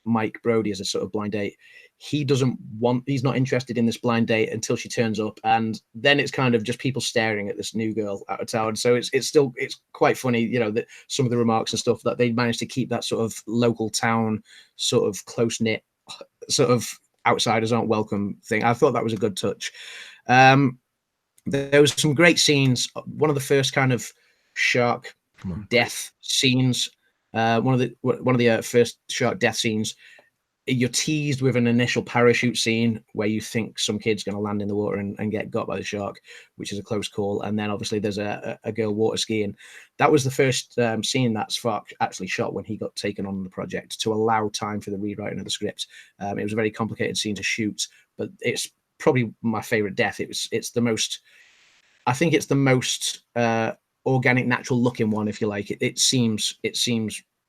Mike Brody as a sort of blind date. He's not interested in this blind date until she turns up, and then it's kind of just people staring at this new girl out of town. So it's quite funny, that some of the remarks and stuff that they managed to keep that sort of local town, sort of close knit, sort of outsiders aren't welcome thing. I thought that was a good touch. There was some great scenes. One of the first kind of shark death scenes. One of the first shark death scenes, you're teased with an initial parachute scene where you think some kid's going to land in the water and get got by the shark, which is a close call. And then obviously there's a girl water skiing. That was the first scene that Spark actually shot when he got taken on the project to allow time for the rewriting of the script. It was a very complicated scene to shoot, but it's probably my favorite death. It's the most organic, natural looking one, if you like. It seems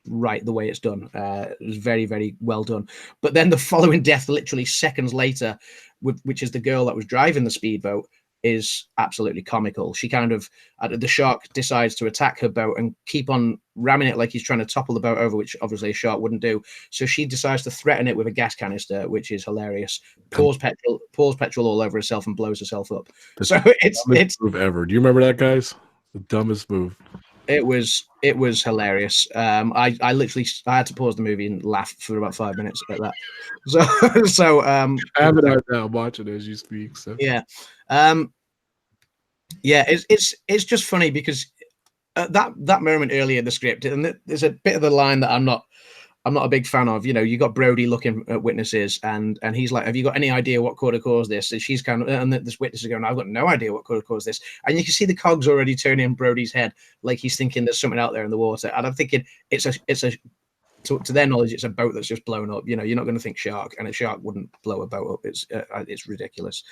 right the way it's done. It was very, very well done. But then the following death, literally seconds later, which is the girl that was driving the speedboat, is absolutely comical. She kind of, the shark decides to attack her boat and keep on ramming it like he's trying to topple the boat over, which obviously a shark wouldn't do. So she decides to threaten it with a gas canister, which is hilarious. Pours petrol all over herself and blows herself up. So it's move ever. Do you remember that, guys? The dumbest move. It was hilarious. I had to pause the movie and laugh for about 5 minutes at that. So I have it out now. I'm watching it as you speak. So yeah, it's just funny because at that moment earlier in the script, and there's a bit of the line that I'm not a big fan of. You know, you got Brody looking at witnesses, and he's like, "Have you got any idea what could have caused this?" And she's kind of, and this witness is going, "I've got no idea what could have caused this." And you can see the cogs already turning in Brody's head, like he's thinking there's something out there in the water. And I'm thinking it's a to their knowledge, it's a boat that's just blown up. You know, you're not going to think shark, and a shark wouldn't blow a boat up. It's ridiculous.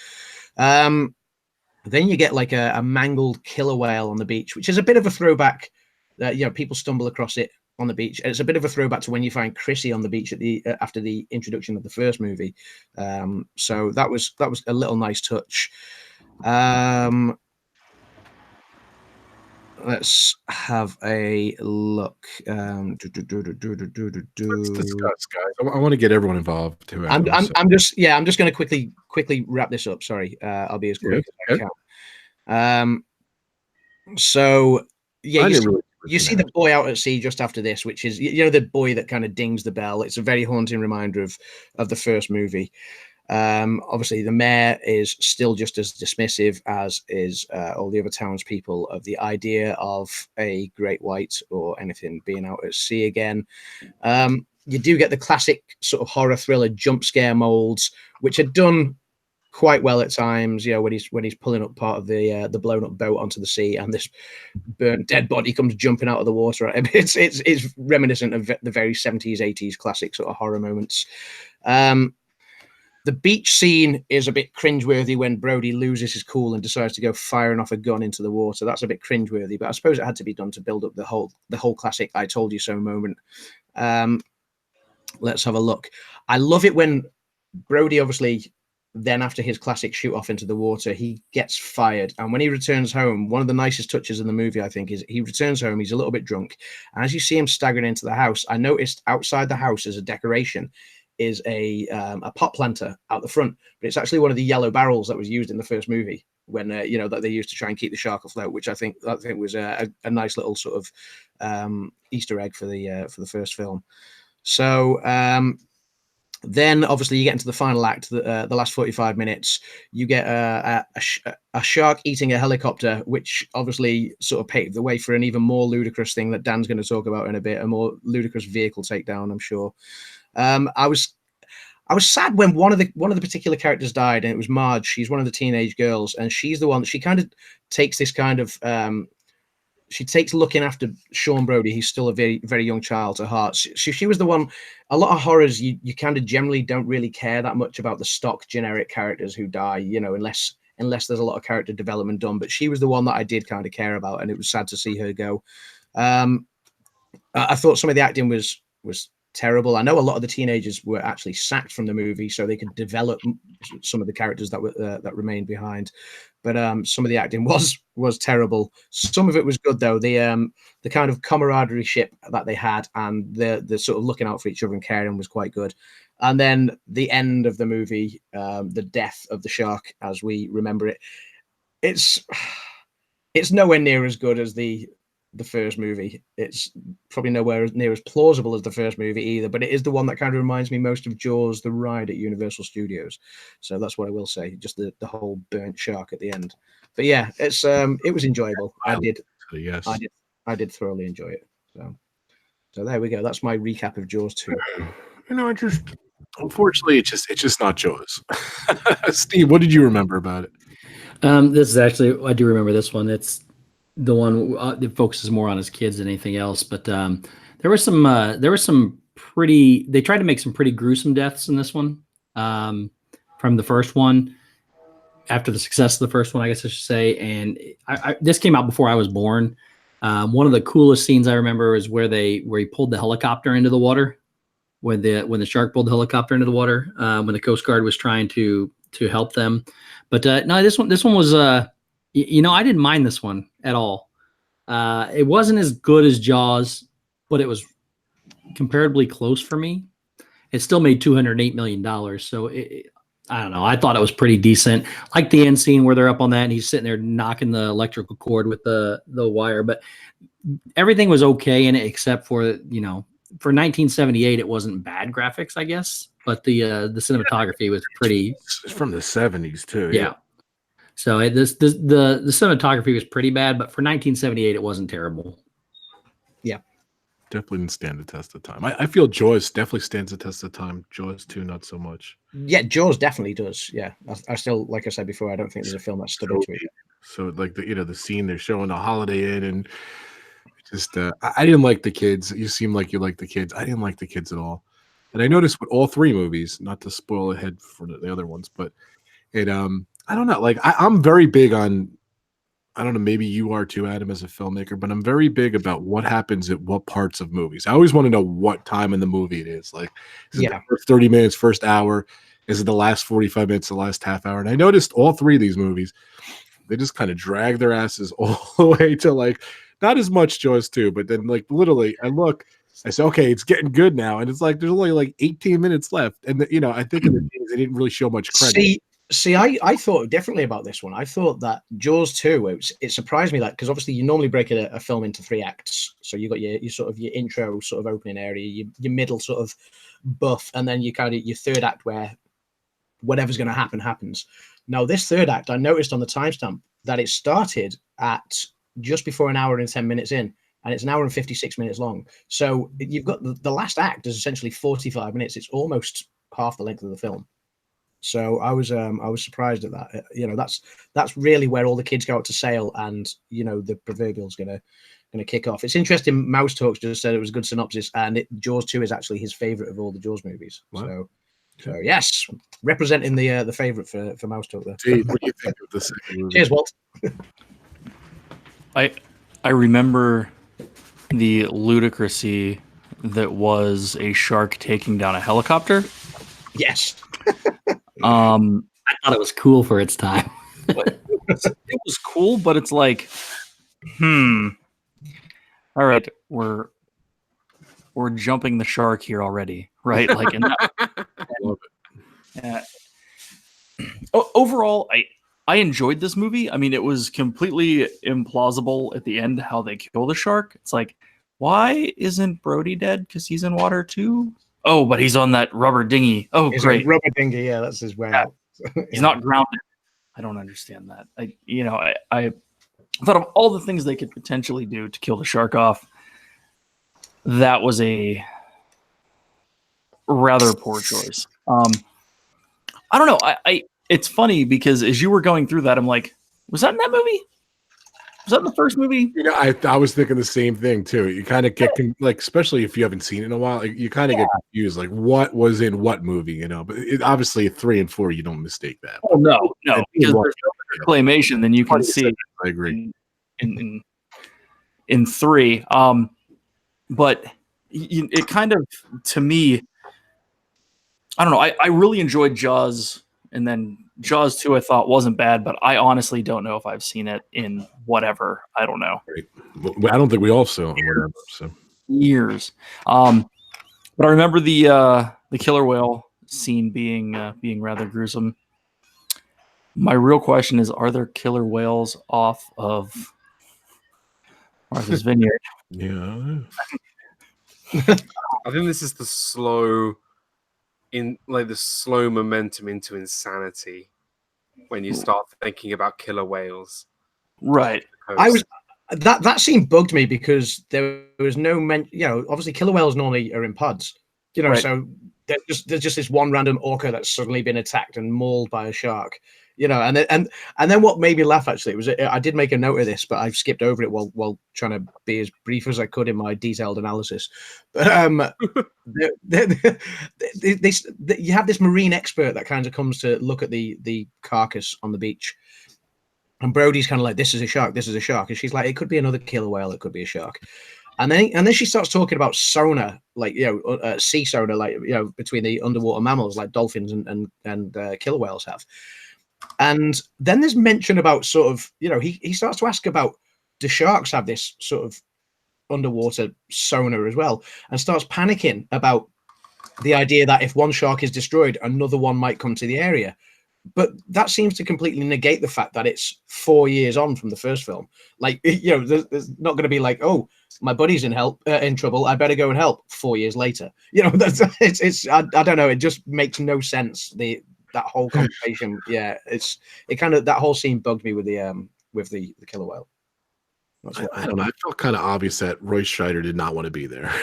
Then you get like a mangled killer whale on the beach, which is a bit of a throwback. You know, people stumble across it on the beach. It's a bit of a throwback to when you find Chrissy on the beach at the after the introduction of the first movie. So that was a little nice touch. Let's have a look. let's discuss, guys. I want to get everyone involved too. I'm just going to quickly wrap this up. Sorry, I'll be as quick as I can. So yeah, you see the boy out at sea just after this, which is, you know, the boy that kind of dings the bell. It's a very haunting reminder of the first movie. Obviously, the mayor is still just as dismissive as is all the other townspeople of the idea of a great white or anything being out at sea again. You do get the classic sort of horror thriller jump scare molds, which are done quite well at times. You know, when he's pulling up part of the blown up boat onto the sea, and this burnt dead body comes jumping out of the water. It's reminiscent of the very 70s, 80s classic sort of horror moments. The beach scene is a bit cringeworthy when Brody loses his cool and decides to go firing off a gun into the water. That's a bit cringeworthy, but I suppose it had to be done to build up the whole classic "I told you so" moment. Let's have a look. I love it when Brody, obviously, then after his classic shoot off into the water, he gets fired. And when he returns home, one of the nicest touches in the movie, I think, is he returns home, he's a little bit drunk. And as you see him staggering into the house, I noticed outside the house as a decoration is a pot planter out the front, but it's actually one of the yellow barrels that was used in the first movie when you know, that they used to try and keep the shark afloat, which I think was a nice little sort of Easter egg for the first film. So then obviously you get into the final act, the last 45 minutes, you get a shark eating a helicopter, which obviously sort of paved the way for an even more ludicrous thing that Dan's going to talk about in a bit, a more ludicrous vehicle takedown, I'm sure. I was sad when one of the particular characters died, and it was Marge. She's one of the teenage girls, and she's the one that she kind of takes this kind of she takes looking after Sean Brody. He's still a very, very young child to heart. She was the one. A lot of horrors, you kind of generally don't really care that much about the stock generic characters who die, you know, unless there's a lot of character development done. But she was the one that I did kind of care about, and it was sad to see her go. I thought some of the acting was terrible. I know a lot of the teenagers were actually sacked from the movie so they could develop some of the characters that remained behind. But some of the acting was terrible. Some of it was good though. The kind of camaraderie ship that they had, and the sort of looking out for each other and caring was quite good. And then the end of the movie, the death of the shark as we remember it, it's nowhere near as good as the first movie. It's probably nowhere near as plausible as the first movie either, but it is the one that kind of reminds me most of Jaws the ride at Universal Studios. So that's what I will say, just the whole burnt shark at the end. But yeah, it was enjoyable. I did thoroughly enjoy it. So there we go. That's my recap of Jaws 2. You know, unfortunately it's just not Jaws. Steve, what did you remember about it? This is actually, I do remember this one. It's the one that focuses more on his kids than anything else. But there were some pretty. They tried to make some pretty gruesome deaths in this one from the first one. After the success of the first one, I guess I should say. And this came out before I was born. One of the coolest scenes I remember is where he pulled the helicopter into the water. When the shark pulled the helicopter into the water, when the Coast Guard was trying to help them. But no, this one was. You know, I didn't mind this one at all. It wasn't as good as Jaws, but it was comparably close for me. It still made $208 million. So I don't know. I thought it was pretty decent. Like the end scene where they're up on that and he's sitting there knocking the electrical cord with the wire. But everything was okay in it except for, you know, for 1978, it wasn't bad graphics, I guess. But the cinematography was pretty. It's from the 70s too. Yeah. So the cinematography was pretty bad, but for 1978, it wasn't terrible. Yeah. Definitely didn't stand the test of time. I feel Jaws definitely stands the test of time. Jaws 2, not so much. Yeah, Jaws definitely does. Yeah, I still, like I said before, I don't think there's a film that stood up to it. So like the scene they're showing the Holiday Inn, and just I didn't like the kids. You seem like you like the kids. I didn't like the kids at all. And I noticed with all 3 movies, not to spoil ahead for the other ones, but it I don't know. Like I'm very big on. I don't know, maybe you are too, Adam, as a filmmaker, but I'm very big about what happens at what parts of movies. I always want to know what time in the movie it is. Like, is it the first 30 minutes, first hour? Is it the last 45 minutes, the last half hour? And I noticed all 3 of these movies, they just kind of drag their asses all the way to like, not as much Jaws 2, but then like literally I say, okay, it's getting good now. And it's like, there's only like 18 minutes left. And, I think in the days, they didn't really show much credit. See, I thought differently about this one. I thought that Jaws 2, it surprised me that, because obviously you normally break a film into 3 acts. So you got your sort of your intro sort of opening area, your middle sort of buff, and then you kind of your third act where whatever's going to happen happens. Now this third act, I noticed on the timestamp that it started at just before an hour and 10 minutes in, and it's an hour and 56 minutes long. So you've got the last act is essentially 45 minutes. It's almost half the length of the film. So I was surprised at that. That's really where all the kids go out to sail, and the proverbial's gonna kick off. It's interesting. Mouse Talks just said it was a good synopsis, and Jaws 2 is actually his favorite of all the Jaws movies. Wow. So yes, representing the favorite for Mouse Talk there. Hey, what do you think of the second movie? Cheers, Walt. I remember the ludicrousy that was a shark taking down a helicopter. Yes. I thought it was cool for its time. It was cool, but it's like, all right, we're jumping the shark here already, right? Like, overall, I enjoyed this movie. I mean, it was completely implausible at the end how they kill the shark. It's like, why isn't Brody dead? Because he's in water too. Oh, but he's on that rubber dinghy. Oh, he's great. Rubber dinghy, yeah, that's his way out. He's not grounded. I don't understand that. I thought of all the things they could potentially do to kill the shark off. That was a rather poor choice. I don't know. It's funny because as you were going through that, I'm like, was that in that movie? Was that in the first movie? I was thinking the same thing too. You kind of get like, especially if you haven't seen it in a while, you kind of get confused. Like, what was in what movie? But obviously 3 and 4, you don't mistake that. Oh no, because there's no exclamation. Then you can see. I agree. In 3, but it kind of, to me, I don't know. I really enjoyed Jaws, and then Jaws 2 I thought wasn't bad, but I honestly don't know if I've seen it in whatever. I don't know. Right. Well, I don't think we all saw it. Whatever, so. Years. But I remember the killer whale scene being rather gruesome. My real question is, are there killer whales off of Martha's Vineyard? Yeah. I think this is the slow momentum into insanity when you start thinking about killer whales. Right. That scene bugged me because there was no obviously killer whales normally are in pods, right. So there's just this one random orca that's suddenly been attacked and mauled by a shark, and then what made me laugh actually was I did make a note of this, but I've skipped over it while trying to be as brief as I could in my detailed analysis. But you have this marine expert that kind of comes to look at the carcass on the beach. And Brody's kind of like, this is a shark. And she's like, it could be another killer whale. It could be a shark. And then she starts talking about sonar, like, sea sonar, like, between the underwater mammals, like dolphins and killer whales have. And then there's mention about sort of, he starts to ask about, do sharks have this sort of underwater sonar as well? And starts panicking about the idea that if one shark is destroyed, another one might come to the area. But that seems to completely negate the fact that it's 4 years on from the first film. Like, you know, there's not going to be like, oh, my buddy's in trouble, I better go and help 4 years later. You know, I don't know. It just makes no sense. That whole conversation. Yeah, that whole scene bugged me with the killer whale. I don't know. I felt kind of obvious that Roy Scheider did not want to be there.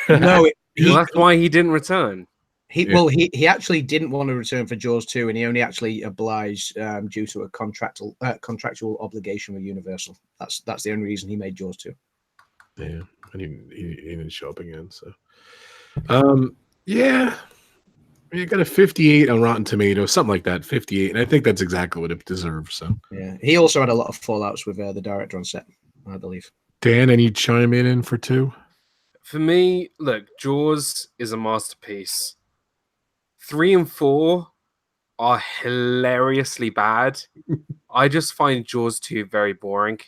No, that's why he didn't return. He actually didn't want to return for Jaws 2, and he only actually obliged due to a contractual obligation with Universal. That's the only reason he made Jaws 2. Yeah, and he didn't show up again. So, yeah, you got a 58 on Rotten Tomatoes, something like that, 58, and I think that's exactly what it deserves. So, yeah, he also had a lot of fallouts with the director on set, I believe. Dan, any chime in for 2? For me, look, Jaws is a masterpiece. 3 and 4 are hilariously bad. I just find Jaws 2 very boring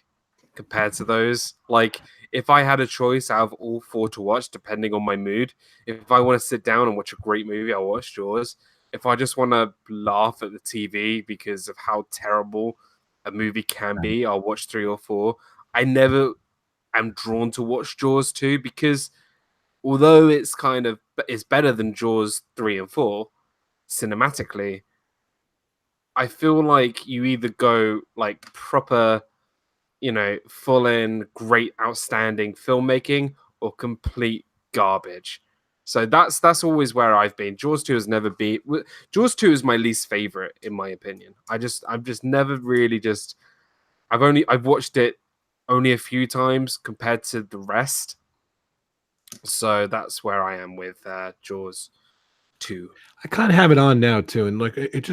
compared to those. Like, if I had a choice out of all 4 to watch, depending on my mood, if I want to sit down and watch a great movie, I'll watch Jaws. If I just want to laugh at the TV because of how terrible a movie can be, I'll watch 3 or 4. I never am drawn to watch Jaws 2 because although it's better than Jaws 3 and 4 cinematically, I feel like you either go like proper, you know, full in great outstanding filmmaking or complete garbage. So that's always where I've been. Jaws 2 has never been. Jaws 2 is my least favorite in my opinion. I've just never really just. I've watched it only a few times compared to the rest. So that's where I am with Jaws 2. I kind of have it on now too, and like it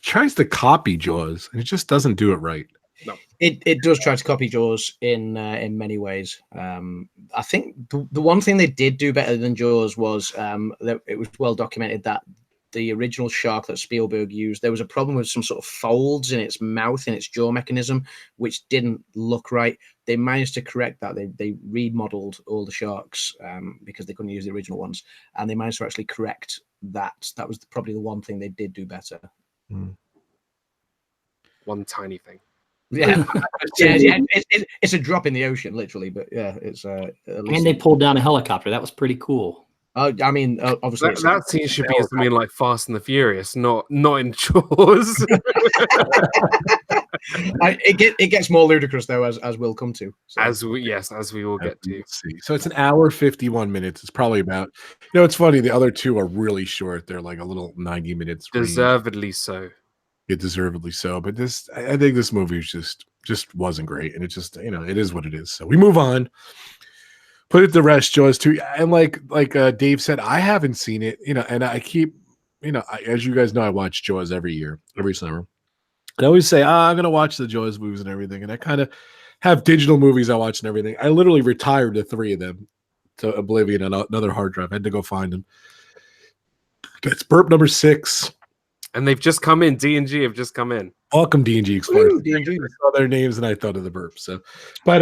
tries to copy Jaws, and it just doesn't do it right. No, it does try to copy Jaws in many ways. I think the one thing they did do better than Jaws was that it was well documented that the original shark that Spielberg used, there was a problem with some sort of folds in its mouth, in its jaw mechanism, which didn't look right. They managed to correct that. They remodeled all the sharks because they couldn't use the original ones, and they managed to actually correct that. That was probably the one thing they did do better. One tiny thing. Yeah, it's a drop in the ocean, literally. But yeah, it's and they pulled down a helicopter. That was pretty cool. I mean, obviously, that scene should be in something like Fast and the Furious, not in Jaws. It gets more ludicrous though, as we'll come to. So. As we will get to. See. So it's an hour 51 minutes. It's probably about. You know, it's funny. The other 2 are really short. They're like a little 90 minutes. Deservedly so. Yeah, deservedly so. But I think this movie just wasn't great, and it just, you know, it is what it is. So we move on. Put it to rest, Jaws 2. And like Dave said, I haven't seen it, you know, and I keep, you know, as you guys know, I watch Jaws every year, every summer. And I always say, I'm going to watch the Jaws movies and everything. And I kind of have digital movies I watch and everything. I literally retired the 3 of them to oblivion on another hard drive. I had to go find them. That's burp number 6. And they've just come in. D&G have just come in. Welcome, D&G Explorers. I saw their names and I thought of the burp. So, but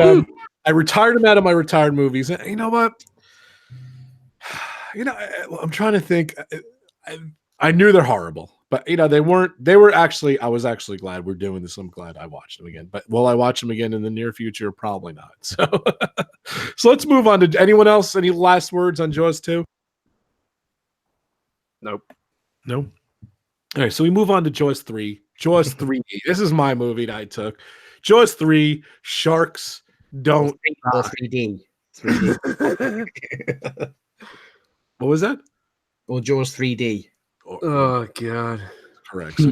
I retired them out of my retired movies. And you know what? You know, I'm trying to think. I knew they're horrible, but you know, they weren't. They were actually. I was actually glad we're doing this. I'm glad I watched them again. But will I watch them again in the near future? Probably not. So, so let's move on to anyone else. Any last words on Jaws 2? Nope. No. All right, so we move on to Jaws 3. Jaws 3. This is my movie that I took. Jaws 3. Sharks don't. 3D. 3D. What was that? Or Jaws 3D. Oh God. Correct. So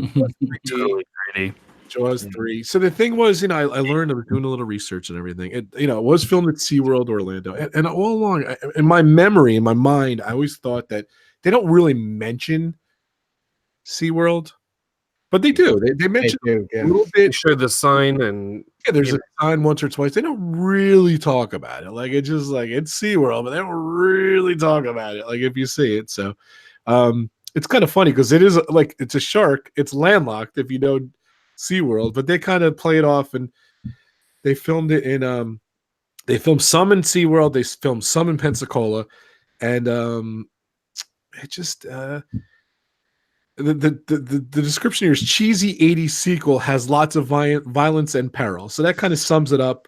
Totally 3D. Jaws 3. So the thing was, you know, I learned, I was doing a little research and everything. It, you know, it was filmed at SeaWorld Orlando. And all along, in my memory, in my mind, I always thought that they don't really mention SeaWorld, but they do. They mention a little bit. They show the sign, and there's a sign once or twice. They don't really talk about it. Like, it's just like, it's SeaWorld, but they don't really talk about it. Like, if you see it. So it's kind of funny because it is like, it's a shark. It's landlocked if you know SeaWorld, but they kind of play it off, and they filmed it in they filmed some in SeaWorld, they filmed some in Pensacola, and it just the description here is cheesy 80s sequel has lots of violence and peril. So that kind of sums it up.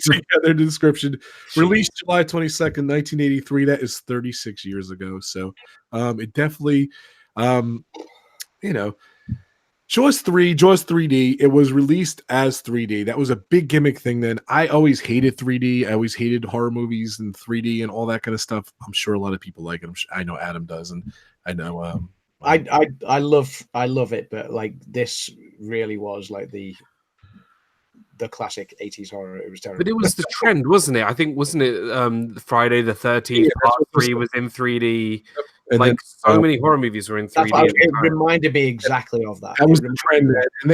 Together description. Released July 22nd, 1983. That is 36 years ago. So it definitely Jaws 3D, it was released as 3D. That was a big gimmick thing then. I always hated 3D. I always hated horror movies and 3D and all that kind of stuff. I'm sure a lot of people like it. I know Adam does, and I know I love it, but like this really was like the classic 80s horror. It was terrible. But it was the trend, wasn't it? I think, wasn't it Friday the 13th Part 3 was in 3D? And like so many horror movies were in 3D. It reminded me exactly of that. That was the trend.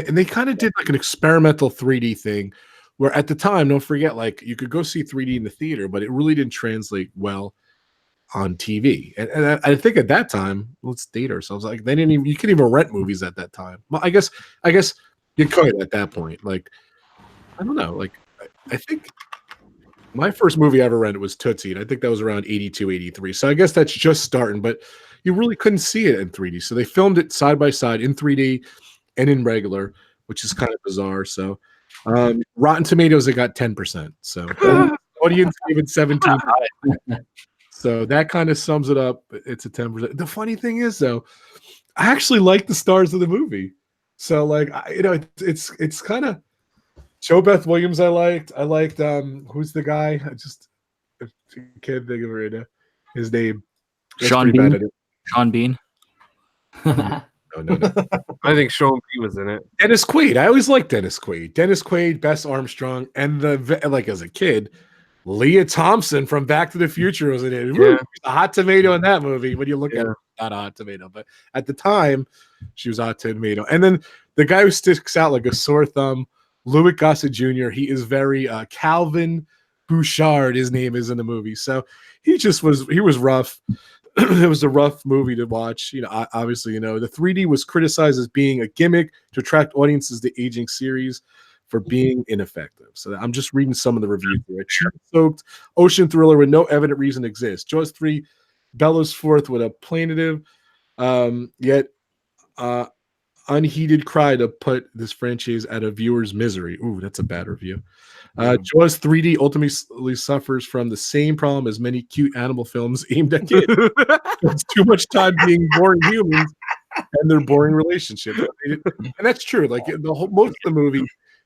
And they kind of did like an experimental 3D thing where at the time, don't forget, like you could go see 3D in the theater, but it really didn't translate well on TV. And I think at that time, let's date ourselves. Like they didn't even, you couldn't even rent movies at that time. Well, I guess you could at that point. Like, I don't know. Like, I think my first movie I ever rented was Tootsie, and I think that was around 82, 83. So I guess that's just starting, but you really couldn't see it in 3D. So they filmed it side by side in 3D and in regular, which is kind of bizarre. So Rotten Tomatoes, it got 10%. So audience gave it 17. So that kind of sums it up. It's a 10%. The funny thing is, though, I actually like the stars of the movie. So, like, it's kind of Joe Beth Williams. I liked. Who's the guy? I can't think of it right now. His name. Sean Bean. Sean Bean. No. I think Sean Bean was in it. Dennis Quaid. I always liked Dennis Quaid. Dennis Quaid, Bess Armstrong, and as a kid, Leah Thompson from Back to the Future was in it. Yeah. A hot tomato in that movie. When you look at her, not a hot tomato, but at the time, she was a hot tomato. And then the guy who sticks out like a sore thumb, Louis Gossett Jr. He is very Calvin Bouchard. His name is in the movie, so he was rough. It was a rough movie to watch. Obviously, the 3D was criticized as being a gimmick to attract audiences to aging series for being ineffective. So I'm just reading some of the reviews here. Soaked ocean thriller with no evident reason exists. Jaws 3 bellows forth with a plaintive, yet unheeded cry to put this franchise at a viewer's misery. Ooh, that's a bad review. Jaws 3D ultimately suffers from the same problem as many cute animal films aimed at kids. It's too much time being boring humans and their boring relationships. And that's true. Like most of the movie,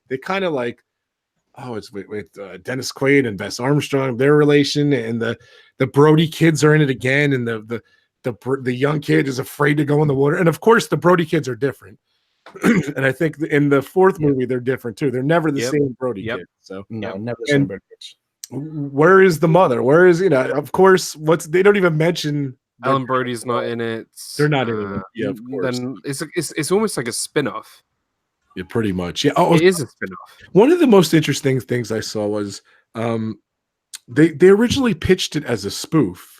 they kind of like, it's with Dennis Quaid and Bess Armstrong, their relation, and the Brody kids are in it again, and the young kid is afraid to go in the water. And of course, the Brody kids are different. And I think in the fourth movie, they're different too. They're never the same Brody kid. So no, never the same Brody kids. Where is the mother? Where is, of course, they don't even mention Ellen Brody's not in it. They're not in it. Yeah, of course. Then it's almost like a spin-off. Yeah, pretty much. Yeah. It is a spin-off. One of the most interesting things I saw was they originally pitched it as a spoof.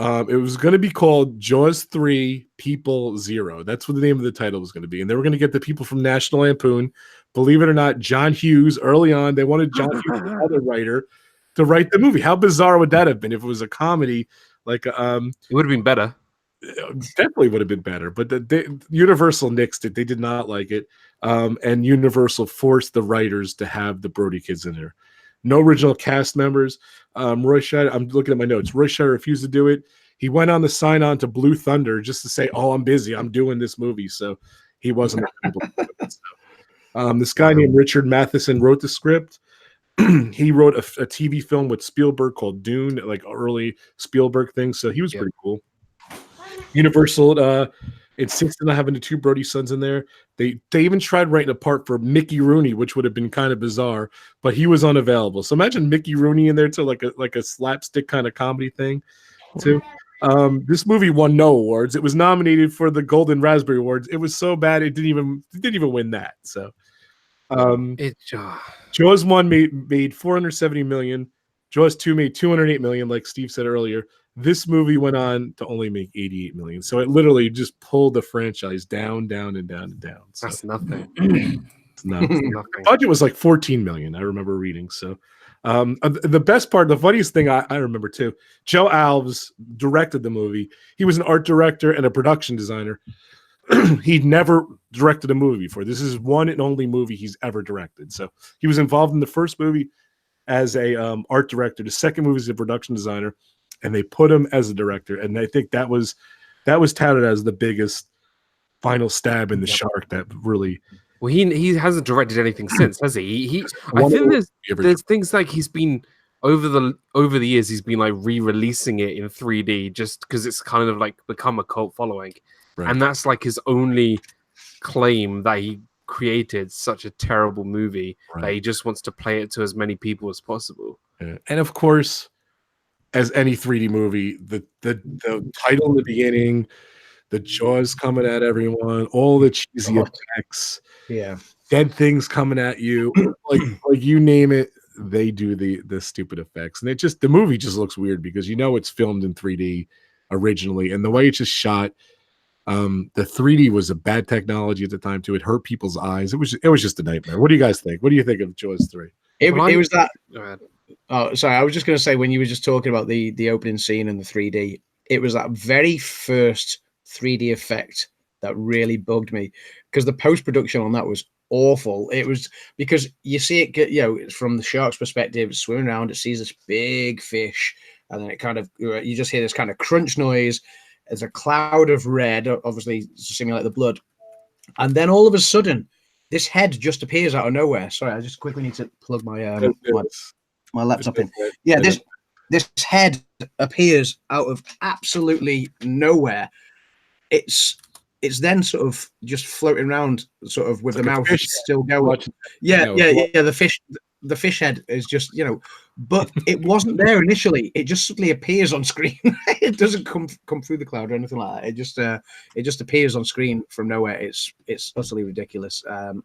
It was going to be called Jaws 3 People Zero. That's what the name of the title was going to be. And they were going to get the people from National Lampoon. Believe it or not, John Hughes, early on, they wanted John Hughes, another writer, to write the movie. How bizarre would that have been if it was a comedy? Like, it would have been better. Definitely would have been better. But Universal nixed it. They did not like it. And Universal forced the writers to have the Brody kids in there. No original cast members. Roy Scheider, I'm looking at my notes. Roy Scheider refused to do it. He went on to sign on to Blue Thunder just to say, I'm busy. I'm doing this movie. So he wasn't able to do it. So, this guy named Richard Matheson wrote the script. He wrote a TV film with Spielberg called Dune, like early Spielberg thing. So he was pretty cool. Universal insisted on having the two Brody sons in there. They even tried writing a part for Mickey Rooney, which would have been kind of bizarre, but he was unavailable. So imagine Mickey Rooney in there too, like a slapstick kind of comedy thing too. This movie won no awards. It was nominated for the Golden Raspberry Awards. It was so bad it didn't even win that. So Jaws 1 made 470 million. Jaws 2 made 208 million, like Steve said earlier. This movie went on to only make 88 million. So it literally just pulled the franchise down, down, and down, and down. So that's nothing. It's nothing. The budget was like 14 million. I remember reading. So The best part, the funniest thing I remember too, Joe Alves directed the movie. He was an art director and a production designer. He'd never directed a movie before. This is one and only movie he's ever directed. So he was involved in the first movie as a art director. The second movie is a production designer, and they put him as a director. And I think that was touted as the biggest final stab in the shark that really. Well, he hasn't directed anything since, has he? I think there's things like he's been over the years he's been like re-releasing it in 3D just because it's kind of like become a cult following, right. And that's like his only claim that he created such a terrible movie that he just wants to play it to as many people as possible. Yeah. And of course, as any 3D movie, the title in the beginning, the jaws coming at everyone, all the cheesy effects, dead things coming at you, like you name it, they do the stupid effects, and the movie just looks weird because it's filmed in 3D originally, and the way it's just shot, the 3D was a bad technology at the time too. It hurt people's eyes. It was just a nightmare. What do you guys think? What do you think of Jaws 3? It was that. Oh, sorry. I was just going to say when you were just talking about the opening scene and the 3D, it was that very first 3D effect that really bugged me because the post-production on that was awful. It was because you see it get, from the shark's perspective, it's swimming around, it sees this big fish, and then it kind of, you just hear this kind of crunch noise. There's a cloud of red, obviously to simulate the blood. And then all of a sudden, this head just appears out of nowhere. Sorry, I just quickly need to plug my my laptop in. Yeah, this head appears out of absolutely nowhere. It's then sort of just floating around, sort of with the mouth still going. Yeah. The fish head is just, but it wasn't there initially. It just suddenly appears on screen. It doesn't come through the cloud or anything like that. It just appears on screen from nowhere. It's utterly ridiculous. And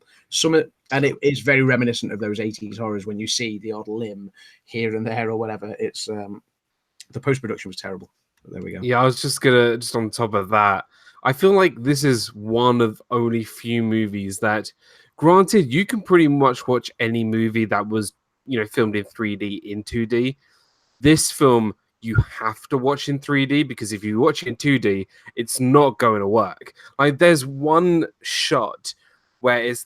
it is very reminiscent of those 80s horrors when you see the odd limb here and there or whatever. It's the post-production was terrible. But there we go. Yeah, I was just on top of that, I feel like this is one of only few movies that, granted, you can pretty much watch any movie that was, filmed in 3D in 2D. This film, you have to watch in 3D because if you watch it in 2D, it's not going to work. Like, there's one shot where it's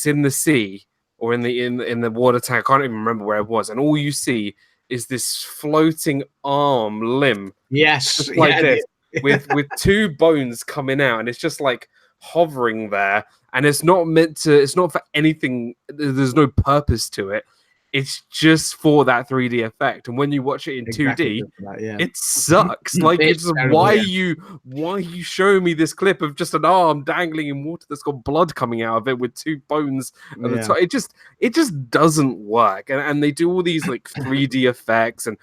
in the sea or in the water tank. I can't even remember where it was, and all you see is this floating arm limb. Yes, this. with two bones coming out, and it's just like hovering there, and it's not for anything. There's no purpose to it. It's just for that 3D effect. And when you watch it in 2D, it sucks. Like, it's terrible, why you show me this clip of just an arm dangling in water that's got blood coming out of it with two bones at the top. It just doesn't work. And they do all these like 3D effects, and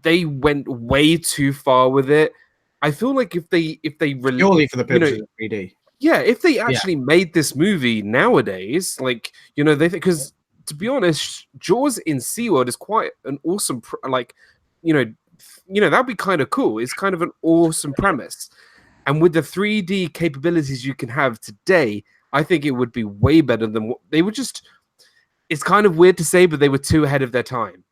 they went way too far with it. I feel like if they purely for the purposes of 3D. Yeah, if they actually made this movie nowadays, like, because to be honest, Jaws in SeaWorld is quite an awesome, that'd be kind of cool. It's kind of an awesome premise. And with the 3D capabilities you can have today, I think it would be way better than what they were just. It's kind of weird to say, but they were too ahead of their time.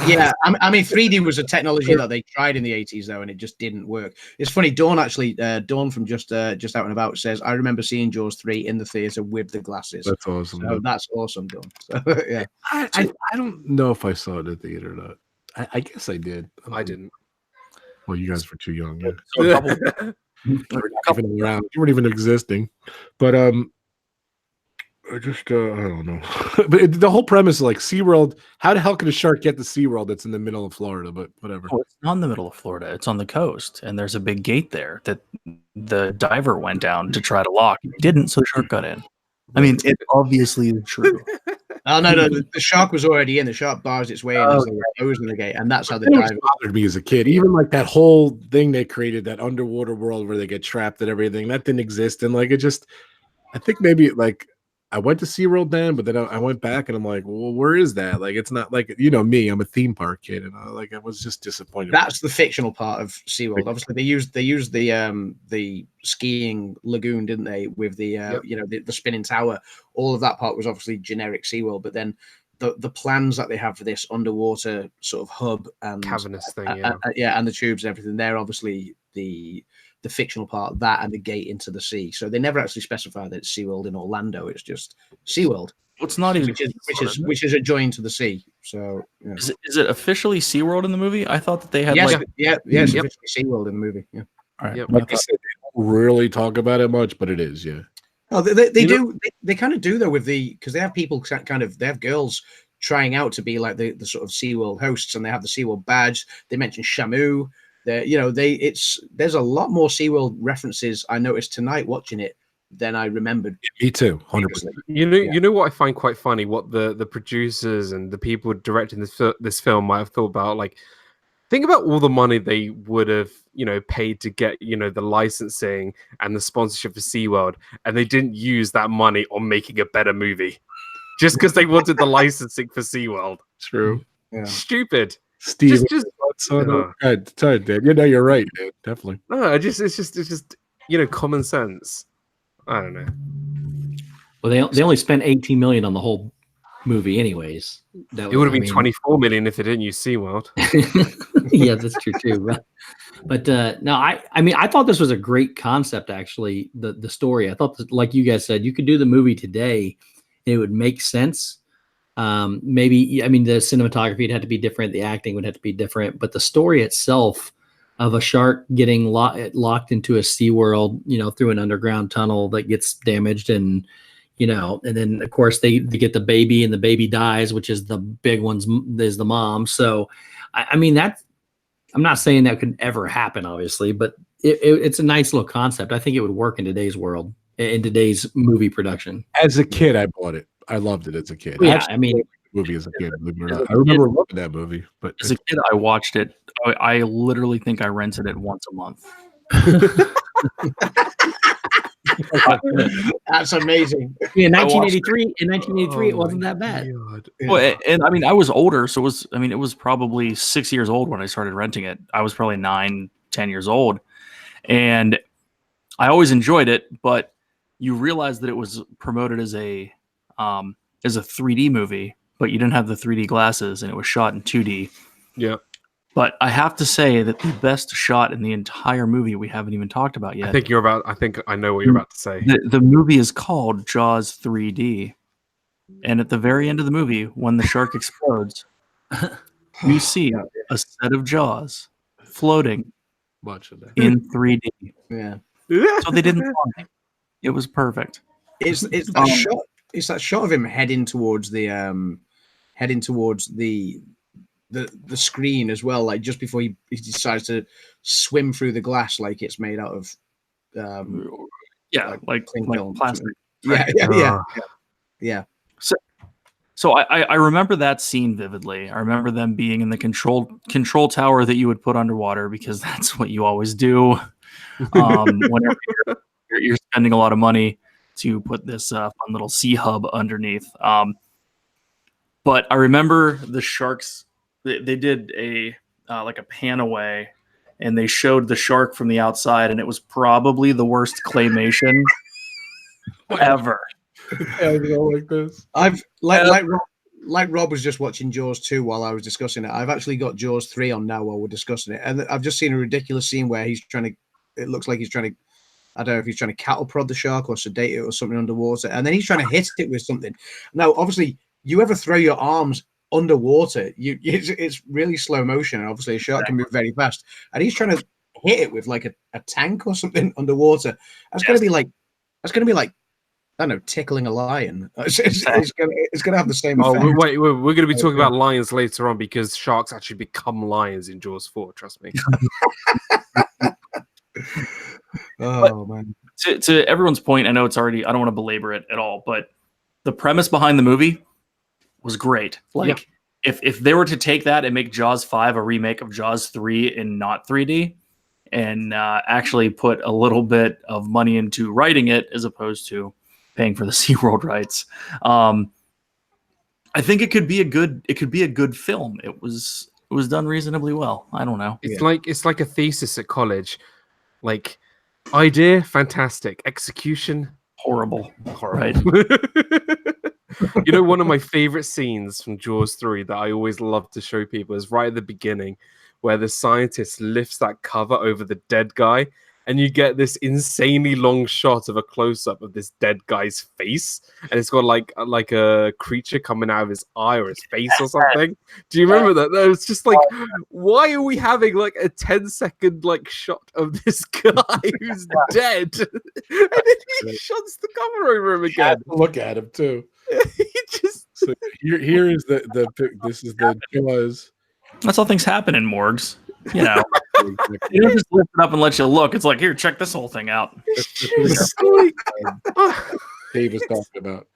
Yeah, I mean, 3D was a technology that they tried in the 80s, though, and it just didn't work. It's funny, Dawn from Just Out and About says, I remember seeing Jaws 3 in the theater with the glasses. That's awesome. So that's awesome, Dawn. So, yeah. I don't know if I saw it in the theater or not. I guess I did. I didn't. Well, you guys were too young. Yeah. You weren't even existing. But I don't know. But the whole premise is like SeaWorld. How the hell can a shark get to SeaWorld that's in the middle of Florida? But whatever. Oh, it's not in the middle of Florida. It's on the coast. And there's a big gate there that the diver went down to try to lock. He didn't, so the shark got in. I mean, it obviously is true. Oh, no. The shark was already in. The shark bars its way in as they were closing the gate. And that's how the diver bothered me as a kid. Even like that whole thing they created, that underwater world where they get trapped and everything, that didn't exist. And like, I think maybe like, I went to SeaWorld then, but then I went back and I'm like, well, where is that? Like, it's not like, you know me, I'm a theme park kid, and I was just disappointed. That's the fictional part of SeaWorld. Obviously, they used the skiing lagoon, didn't they? With the you know, the spinning tower. All of that part was obviously generic SeaWorld, but then the plans that they have for this underwater sort of hub and cavernous thing, and the tubes and everything, they're obviously the fictional part, that and the gate into the sea. So they never actually specify that it's SeaWorld in Orlando. It's just SeaWorld. It's not even which is adjoined to the sea. So is it officially SeaWorld in the movie? I thought that they had it's officially SeaWorld in the movie. Yeah. All right. Like I said, they don't really talk about it much, but it is, yeah. Oh, they kind of do though, with because they have people they have girls trying out to be like the sort of SeaWorld hosts, and they have the SeaWorld badge. They mention Shamu. There's a lot more SeaWorld references I noticed tonight watching it than I remembered. Me too, 100%. You know what I find quite funny? What the producers and the people directing this film might have thought about. Like, think about all the money they would have, paid to get, the licensing and the sponsorship for SeaWorld, and they didn't use that money on making a better movie just because they wanted the licensing for SeaWorld. True. Yeah. Stupid. Steve, just sorry, Dad. You're right, dude. Definitely. No, it's just common sense. I don't know. Well, they only spent $18 million on the whole movie, anyways. It would have been $24 million if they didn't use SeaWorld. Yeah, that's true too. But no, I thought this was a great concept. Actually, the story. I thought that, like you guys said, you could do the movie today, and it would make sense. Maybe the cinematography would have to be different, the acting would have to be different, but the story itself of a shark getting locked into a SeaWorld, through an underground tunnel that gets damaged, and and then of course they get the baby, and the baby dies, which is the big one's is the mom. So that, I'm not saying that could ever happen, obviously, but it's a nice little concept. I think it would work in today's world, in today's movie production. As a kid, I bought it. I loved it as a kid. Yeah, movie as a kid. I remember loving that movie. But as a kid, I watched it. I literally think I rented it once a month. That's amazing. In 1983, it wasn't that bad. Well, and I was older, so it was probably 6 years old when I started renting it. I was probably 9, 10 years old, and I always enjoyed it. But you realize that it was promoted as a 3D movie, but you didn't have the 3D glasses, and it was shot in 2D. Yeah. But I have to say that the best shot in the entire movie we haven't even talked about yet. I think I know what you're about to say. The movie is called Jaws 3D. And at the very end of the movie, when the shark explodes, you see a set of Jaws floating in 3D. Yeah. So they didn't lie. It was perfect. It's that shot. It's that shot of him heading towards the screen as well, like just before he decides to swim through the glass, like it's made out of like plastic. Yeah. So I remember that scene vividly. I remember them being in the control tower that you would put underwater, because that's what you always do whenever you're spending a lot of money to put this fun little sea hub underneath. But I remember the sharks. They did a pan away, and they showed the shark from the outside, and it was probably the worst claymation ever. Like this. I've like Rob was just watching Jaws 2 while I was discussing it. I've actually got Jaws 3 on now while we're discussing it, and I've just seen a ridiculous scene where it looks like he's trying to, I don't know if he's trying to cattle prod the shark or sedate it or something underwater, and then he's trying to hit it with something. Now, obviously, you ever throw your arms underwater, it's really slow motion, and obviously a shark can move very fast, and he's trying to hit it with like a tank or something underwater. That's gonna be like I don't know, tickling a lion. It's gonna have the same effect. We're gonna be talking about lions later on, because sharks actually become lions in Jaws 4, trust me. Man, to everyone's point, I know it's already, I don't want to belabor it at all, but the premise behind the movie was great. Like, if they were to take that and make Jaws 5 a remake of Jaws 3 in not 3D, and actually put a little bit of money into writing it as opposed to paying for the SeaWorld rights. I think it could be a good film. It was done reasonably well. I don't know. It's like a thesis at college. Like, idea, fantastic. Execution, Horrible. right? You know, one of my favorite scenes from Jaws 3 that I always love to show people is right at the beginning, where the scientist lifts that cover over the dead guy, and you get this insanely long shot of a close-up of this dead guy's face, and it's got like a creature coming out of his eye or his face or something. Do you remember that? That was just like, why are we having like a 10-second like shot of this guy who's dead, and then he shuts the cover over him again? Look at him too. He just So here is this is the Jaws. That's how things happen in morgues. You know, you don't just lift it up and let you look. It's like, here, check this whole thing out. Dave was talking about.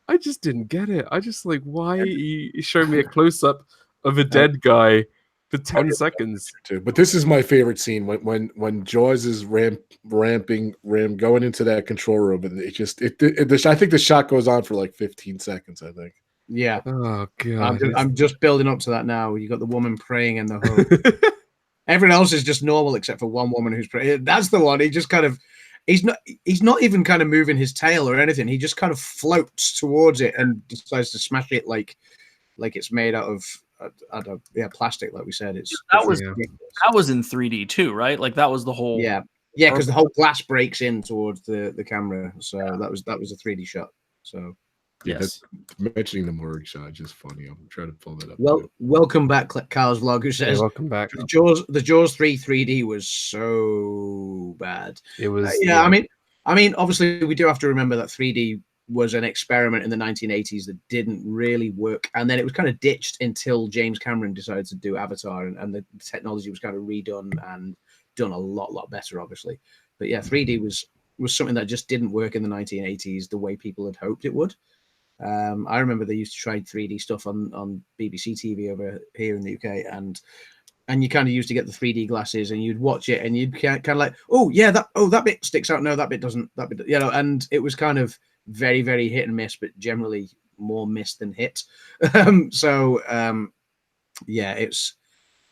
I just didn't get it. I just like, why you show me a close up of a dead guy for 10 seconds? Too. But this is my favorite scene when Jaws is ramping going into that control room, and I think the shot goes on for like 15 seconds. I think. Yeah. Oh god. I'm just building up to that now. You got the woman praying in the home. Everyone else is just normal except for one woman who's praying. That's the one. He just kind of, he's not even kind of moving his tail or anything. He just kind of floats towards it and decides to smash it like it's made out of plastic, like we said. That was in 3D too, right? Like that was the whole. Yeah, because the whole glass breaks in towards the camera. So that was a 3D shot. So. Yes. Mentioning the morgue shot is just funny. I'm trying to pull that up. Well, welcome back, Carl's Vlog, who says, welcome back. The Jaws 3 3D was so bad. It was. Yeah, I mean, obviously, we do have to remember that 3D was an experiment in the 1980s that didn't really work, and then it was kind of ditched until James Cameron decided to do Avatar, and the technology was kind of redone and done a lot better, obviously. But yeah, 3D was something that just didn't work in the 1980s the way people had hoped it would. I remember they used to try 3D stuff on BBC TV over here in the UK, and you kind of used to get the 3D glasses, and you'd watch it, and you'd kind of like, that bit sticks out, no, that bit doesn't, and it was kind of very, very hit and miss, but generally more miss than hit. Yeah,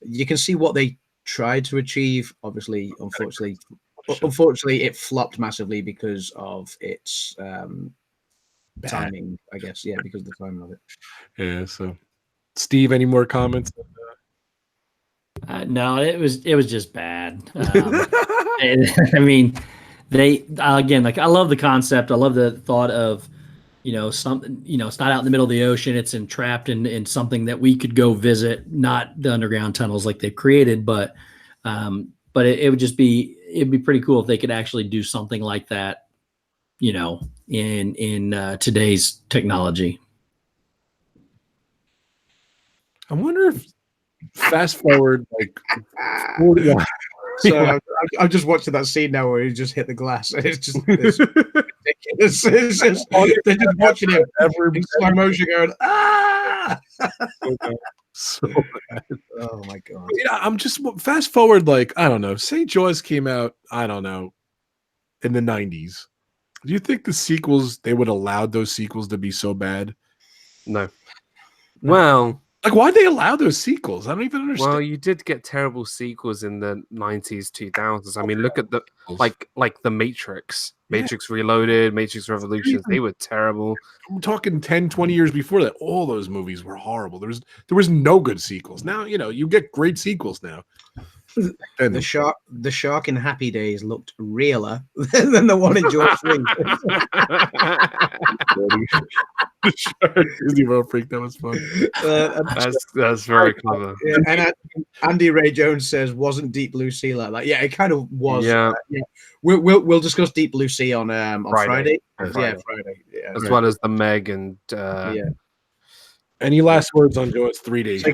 you can see what they tried to achieve. Obviously, unfortunately, it flopped massively because of its timing, I guess. Yeah, because of the timing of it. Yeah. So, Steve, any more comments? No, it was just bad. I mean, they again, like, I love the concept. I love the thought of, something. It's not out in the middle of the ocean. It's entrapped in something that we could go visit, not the underground tunnels like they've created, but it would just be, it'd be pretty cool if they could actually do something like that, in today's technology. I wonder if fast forward like 40. So I'm just watching that scene now where he just hit the glass. It's ridiculous. It's just, they're just watching him in slow motion going, ah! So bad. Oh my god. Yeah, I'm just fast forward, like, I don't know, say Jaws came out, I don't know, in the 90s. Do you think the sequels, they would allow those sequels to be so bad? No. Well, like, why'd they allow those sequels? I don't even understand. Well, you did get terrible sequels in the 90s, 2000s. I mean, look at the like the Matrix, Matrix Reloaded, Matrix Revolutions. They were terrible. I'm talking 10, 20 years before that. All those movies were horrible. There was no good sequels. Now, you get great sequels now. And the shark in Happy Days looked realer than the one in Jaws 3. The shark Disney World freak, that was fun. That's very clever. Yeah, and Andy Ray Jones says, "Wasn't Deep Blue Sea like that?" Yeah, it kind of was. Yeah, we'll discuss Deep Blue Sea on Friday. Friday. Yeah, Friday. Yeah, as well as the Meg and yeah. Any last words on Jaws 3D? So,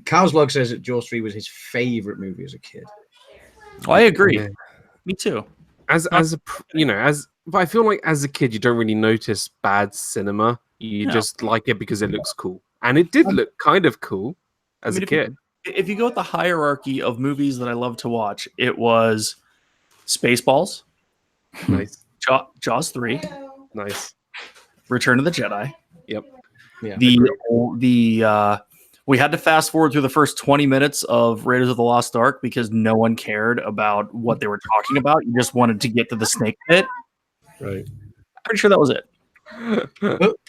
Carl's Vlog says that Jaws 3 was his favorite movie as a kid. Oh, I agree. Yeah. Me too. But I feel like as a kid you don't really notice bad cinema. You just like it because it looks cool, and it did look kind of cool as a kid. If you go with the hierarchy of movies that I love to watch, it was Spaceballs, nice, Jaws 3, Nice. Return of the Jedi. Yep. Yeah. We had to fast forward through the first 20 minutes of Raiders of the Lost Ark because no one cared about what they were talking about. You just wanted to get to the snake pit. Right. Pretty sure that was it.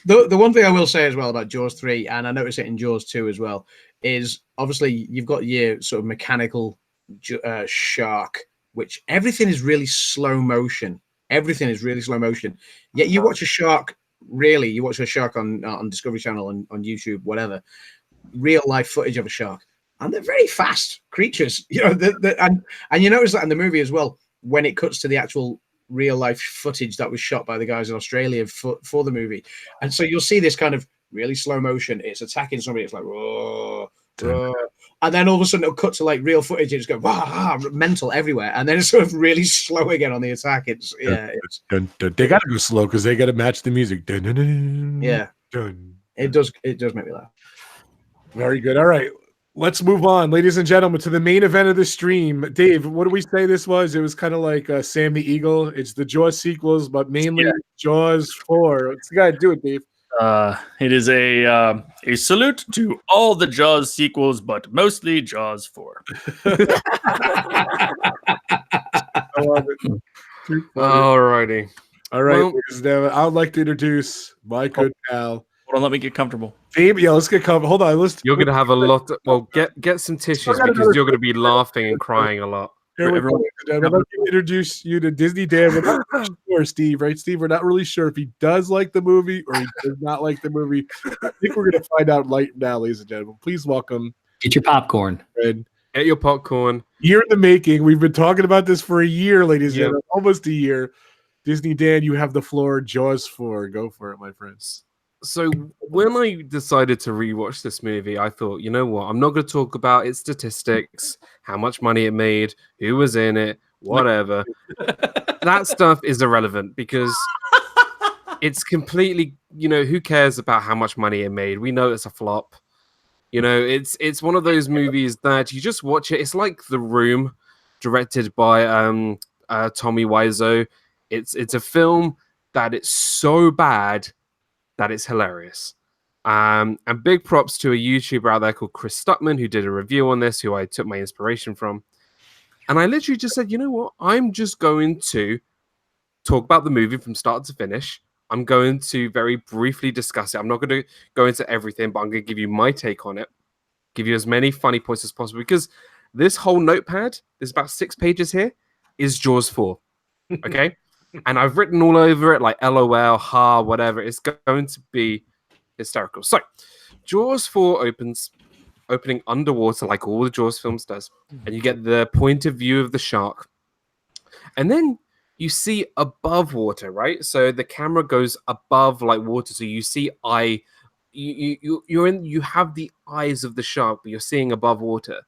The one thing I will say as well about Jaws 3, and I noticed it in Jaws 2 as well, is obviously you've got your sort of mechanical shark, which everything is really slow motion. Everything is really slow motion. Yet you watch a shark, you watch a shark on Discovery Channel, on YouTube, whatever, real life footage of a shark, and they're very fast creatures. You know, and you notice that in the movie as well, when it cuts to the actual real life footage that was shot by the guys in Australia for the movie. And so you'll see this kind of really slow motion. It's attacking somebody. It's like, whoa, whoa. And then all of a sudden it'll cut to like real footage. It's going, wow, mental everywhere. And then it's sort of really slow again on the attack. It's, yeah. They got to go slow because they got to match the music. Yeah. It does make me laugh. Very good. All right. Let's move on, ladies and gentlemen, to the main event of the stream. Dave, what do we say this was? It was kind of like Sam the Eagle. It's the Jaws sequels, but mainly Jaws 4. What's the guy? Do it, Dave. It is a salute to all the Jaws sequels, but mostly Jaws 4. I love it. Alrighty. All right. Well, ladies and gentlemen, I would like to introduce my good pal. Hold on, let me get comfortable. Dave, yeah, let's get comfortable. Hold on. You're gonna have a lot. Get some tissues because you're gonna be laughing and crying a lot. Here we go. I'd like to introduce you to DizneyDan. We're not really sure, Steve, right? Steve, we're not really sure if he does like the movie or he does not like the movie. I think we're going to find out right now, ladies and gentlemen. Please welcome. Get your popcorn. Get your popcorn. Year in the making. We've been talking about this for a year, ladies and gentlemen. Almost a year. DizneyDan, you have the floor. Jaws 4. Go for it, my friends. So when I decided to rewatch this movie, I thought, you know what? I'm not going to talk about its statistics, how much money it made, who was in it, whatever. That stuff is irrelevant because it's completely, who cares about how much money it made? We know it's a flop. It's one of those movies that you just watch it. It's like The Room, directed by Tommy Wiseau. It's a film that it's so bad that it's hilarious. And big props to a YouTuber out there called Chris Stuckman, who did a review on this, who I took my inspiration from. And I literally just said, you know what? I'm just going to talk about the movie from start to finish. I'm going to very briefly discuss it. I'm not going to go into everything, but I'm going to give you my take on it, give you as many funny points as possible, because this whole notepad, there's about 6 pages here, is Jaws 4. Okay? And I've written all over it like LOL, ha, whatever. It's going to be hysterical. So, Jaws 4 opening underwater like all the Jaws films does. And you get the point of view of the shark. And then you see above water, right? So the camera goes above like water. So you see you have the eyes of the shark, but you're seeing above water.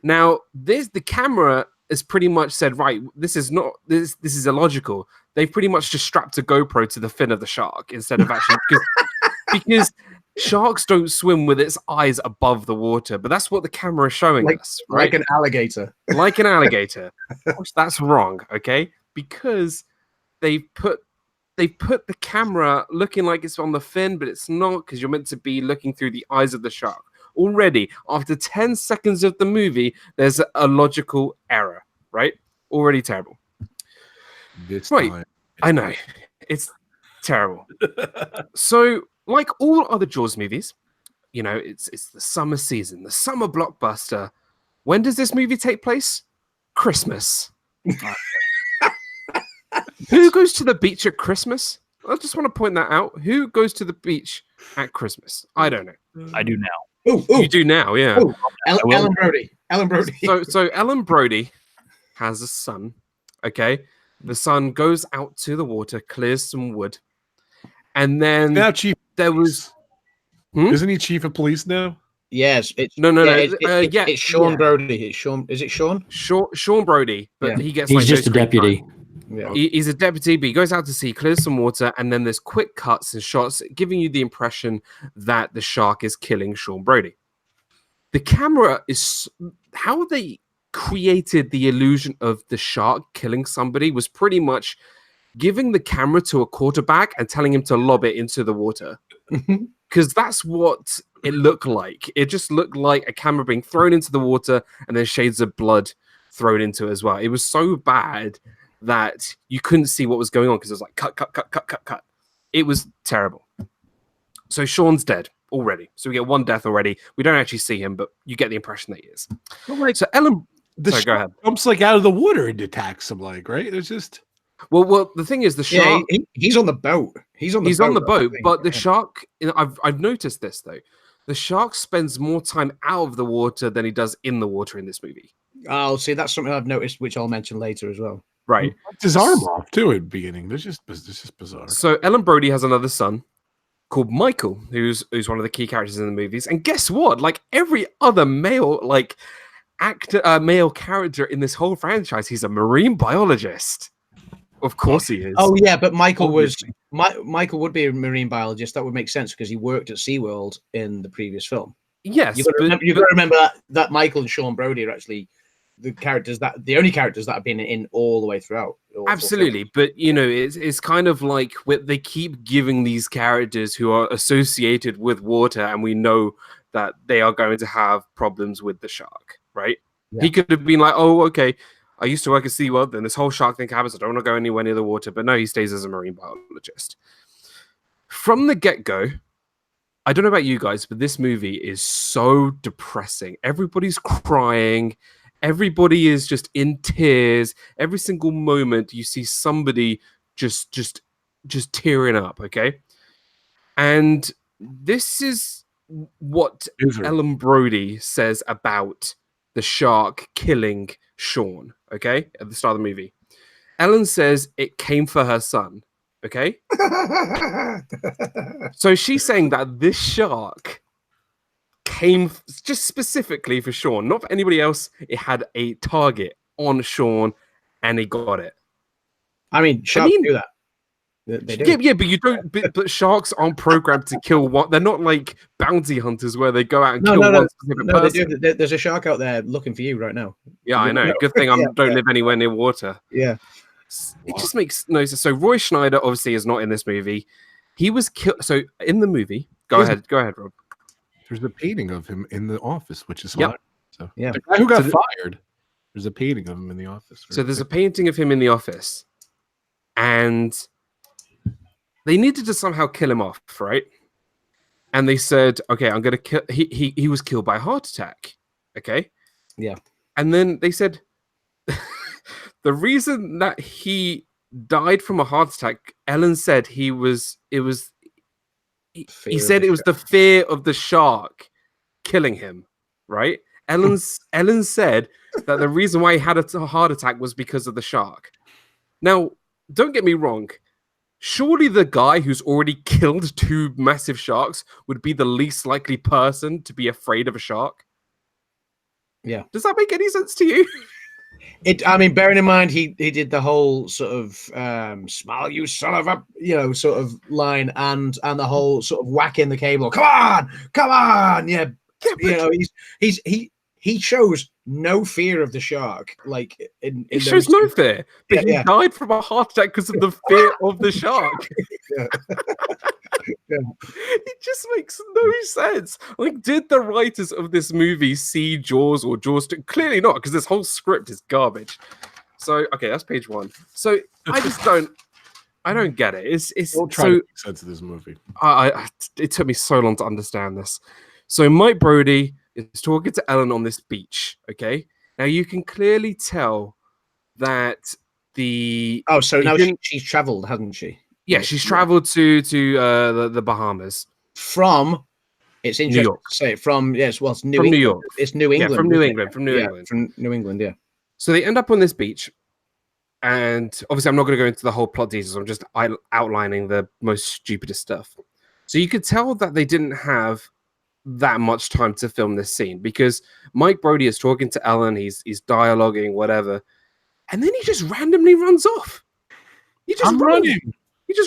Now, the camera has pretty much said, right, this is illogical. They've pretty much just strapped a GoPro to the fin of the shark instead of actually because sharks don't swim with its eyes above the water, but that's what the camera is showing us, right? Like an alligator. Like an alligator. That's wrong, okay? Because they put the camera looking like it's on the fin, but it's not, because you're meant to be looking through the eyes of the shark. Already, after 10 seconds of the movie, there's a logical error, right? Already terrible. I know. It's terrible. So, like all other Jaws movies, it's the summer season, the summer blockbuster. When does this movie take place? Christmas. Who goes to the beach at Christmas? I just want to point that out. Who goes to the beach at Christmas? I don't know. I do now. Ooh. You do now, yeah. Ellen Brody. So Ellen Brody has a son. Okay, the son goes out to the water, clears some wood, and then now chief. There was. Isn't he chief of police now? Yes. No. It's Sean Brody. Is it Sean? Sean Brody, but he gets. He's just a deputy. Yeah. He's a deputy, but he goes out to sea, clears some water, and then there's quick cuts and shots giving you the impression that the shark is killing Sean Brody. The camera is... How they created the illusion of the shark killing somebody was pretty much giving the camera to a quarterback and telling him to lob it into the water. Because that's what it looked like. It just looked like a camera being thrown into the water and then shades of blood thrown into it as well. It was so bad that you couldn't see what was going on because it was like cut, cut, cut, cut, cut, cut. It was terrible. So Sean's dead already. So we get one death already. We don't actually see him, but you get the impression that he is. Well, like, so Ellen, the go ahead. Jumps like out of the water and attacks him, like, right? It's just well. The thing is, the shark. Yeah, he's on the boat. He's on the boat, but the shark. I've noticed this though. The shark spends more time out of the water than he does in the water in this movie. Oh, see, that's something I've noticed, which I'll mention later as well. Right, his arm off too at the beginning. This is just bizarre. So Ellen Brody has another son called Michael, who's one of the key characters in the movies. And guess what? Like every other male male character in this whole franchise, he's a marine biologist. Of course he is. Oh yeah, but Michael would be a marine biologist. That would make sense because he worked at SeaWorld in the previous film. Yes, you've got to remember that Michael and Sean Brody are actually the only characters that have been in all the way throughout. Absolutely, but it's kind of like they keep giving these characters who are associated with water, and we know that they are going to have problems with the shark, right? Yeah. He could have been like, "Oh, okay, I used to work at SeaWorld, then this whole shark thing happens. I don't want to go anywhere near the water." But no, he stays as a marine biologist. From the get-go, I don't know about you guys, but this movie is so depressing. Everybody's crying. Everybody is just in tears. Every single moment you see somebody just tearing up, okay? And this is what Ellen Brody says about the shark killing Sean, okay? At the start of the movie. Ellen says it came for her son, okay? So she's saying that this shark came just specifically for Sean, not for anybody else. It had a target on Sean, and he got it. I mean, sharks do that. They do. Yeah, but you don't. But sharks aren't programmed to kill one. They're not like bounty hunters where they go out and kill one specific person. They do. There's a shark out there looking for you right now. Yeah, I know. Good thing I don't live anywhere near water. Yeah, it just makes no sense. So Roy Schneider obviously is not in this movie. He was killed. So in the movie, go ahead, Rob. There's a painting of him in the office, which is yep. So the guy who got fired. There's a painting of him in the office. So there's a painting of him in the office, and they needed to somehow kill him off, right? And they said, "Okay, I'm gonna kill." He was killed by a heart attack. Okay. Yeah. And then they said, the reason that he died from a heart attack, Ellen said he said it was the fear of the shark killing him, right? Ellen said that the reason why he had a heart attack was because of the shark. Now, don't get me wrong. Surely the guy who's already killed 2 massive sharks would be the least likely person to be afraid of a shark. Yeah. Does that make any sense to you? I mean, bearing in mind he did the whole sort of "smile, you son of a," sort of line, and the whole sort of whacking the cable. Come on, yeah. He shows no fear of the shark. Like he shows no fear, but he died from a heart attack because of the fear of the shark. Yeah. It just makes no sense. Like, did the writers of this movie see Jaws or Jaws 2? Clearly not, because this whole script is garbage. So, okay, that's page 1. So I don't get it. It's don't try to make sense of this movie. It took me so long to understand this. So Mike Brody is talking to Ellen on this beach. Okay, now you can clearly tell that now she's traveled, hasn't she? Yeah, she's traveled to the Bahamas. It's interesting New York. to say it's New England. New York. It's New England. Yeah, from New England. From New England. Yeah. So they end up on this beach, and obviously I'm not going to go into the whole plot details. I'm just outlining the most stupidest stuff. So you could tell that they didn't have that much time to film this scene because Mike Brody is talking to Ellen. He's dialoguing, whatever, and then he just randomly runs off. He just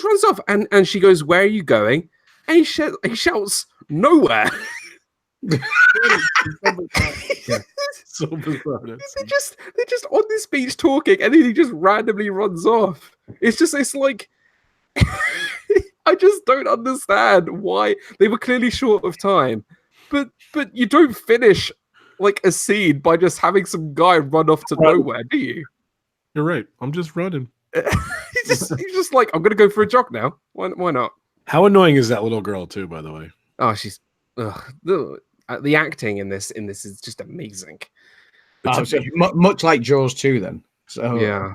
runs off, and she goes, "Where are you going?" And he shouts, "Nowhere." Yeah. So bizarre. They're just on this beach talking, and then he just randomly runs off. It's like I just don't understand why they were clearly short of time, but you don't finish like a scene by just having some guy run off to nowhere, do you? You're right. I'm just running. he's just like, I'm gonna go for a jog now. Why not? How annoying is that little girl too? By the way. Oh, she's the acting in this is just amazing. So much like Jaws 2 then. So yeah.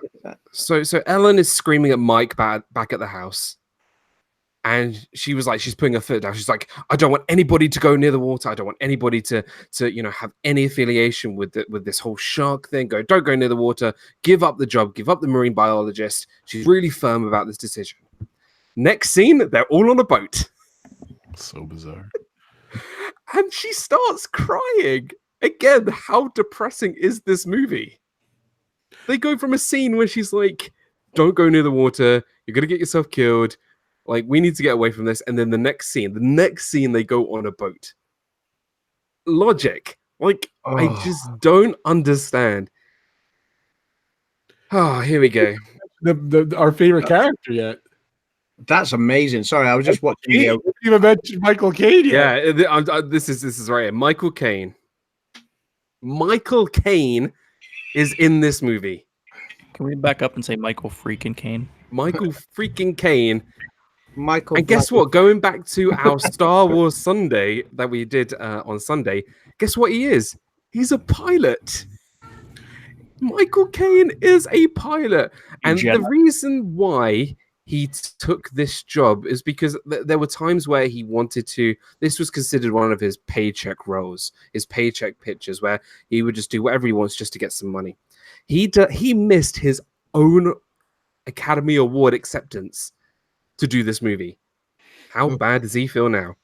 So Ellen is screaming at Mike back at the house. And she was like, she's putting her foot down. She's like, I don't want anybody to go near the water. I don't want anybody to have any affiliation with this whole shark thing. Don't go near the water. Give up the job. Give up the marine biologist. She's really firm about this decision. Next scene, they're all on a boat. So bizarre. And she starts crying. Again, how depressing is this movie? They go from a scene where she's like, don't go near the water. You're going to get yourself killed. Like, we need to get away from this. And then the next scene, they go on a boat. Logic. Like, I just don't understand. Oh, here we go. Our favorite character yet. That's amazing. Sorry, I was just watching. You even mentioned Michael Caine yet. Yeah, this is right here. Michael Caine. Michael Caine is in this movie. Can we back up and say Michael freaking Caine? Michael freaking Caine. Michael. And guess what? Going back to our Star Wars Sunday that we did on Sunday, guess what he is? He's a pilot. Michael Caine is a pilot. And the reason why he took this job is because there were times where he wanted to. This was considered one of his paycheck roles, his paycheck pitches, where he would just do whatever he wants just to get some money. He missed his own Academy Award acceptance to do this movie. How bad does he feel now?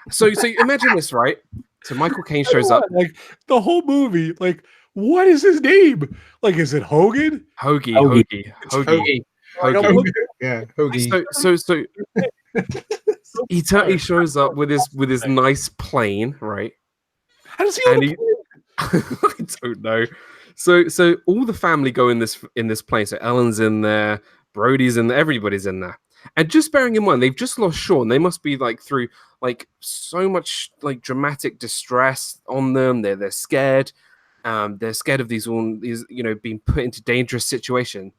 So imagine this, right? So Michael Caine shows up. Like the whole movie, like, what is his name? Like, is it Hogan? Hoagie. Yeah, Hoagie. So he shows up with his nice plane, right? How does he? I don't know. So all the family go in this plane. So Ellen's in there, Brody's in there, everybody's in there. And just bearing in mind, they've just lost Sean. They must be like through like so much like dramatic distress on them. They're scared. They're scared of these being put into dangerous situation.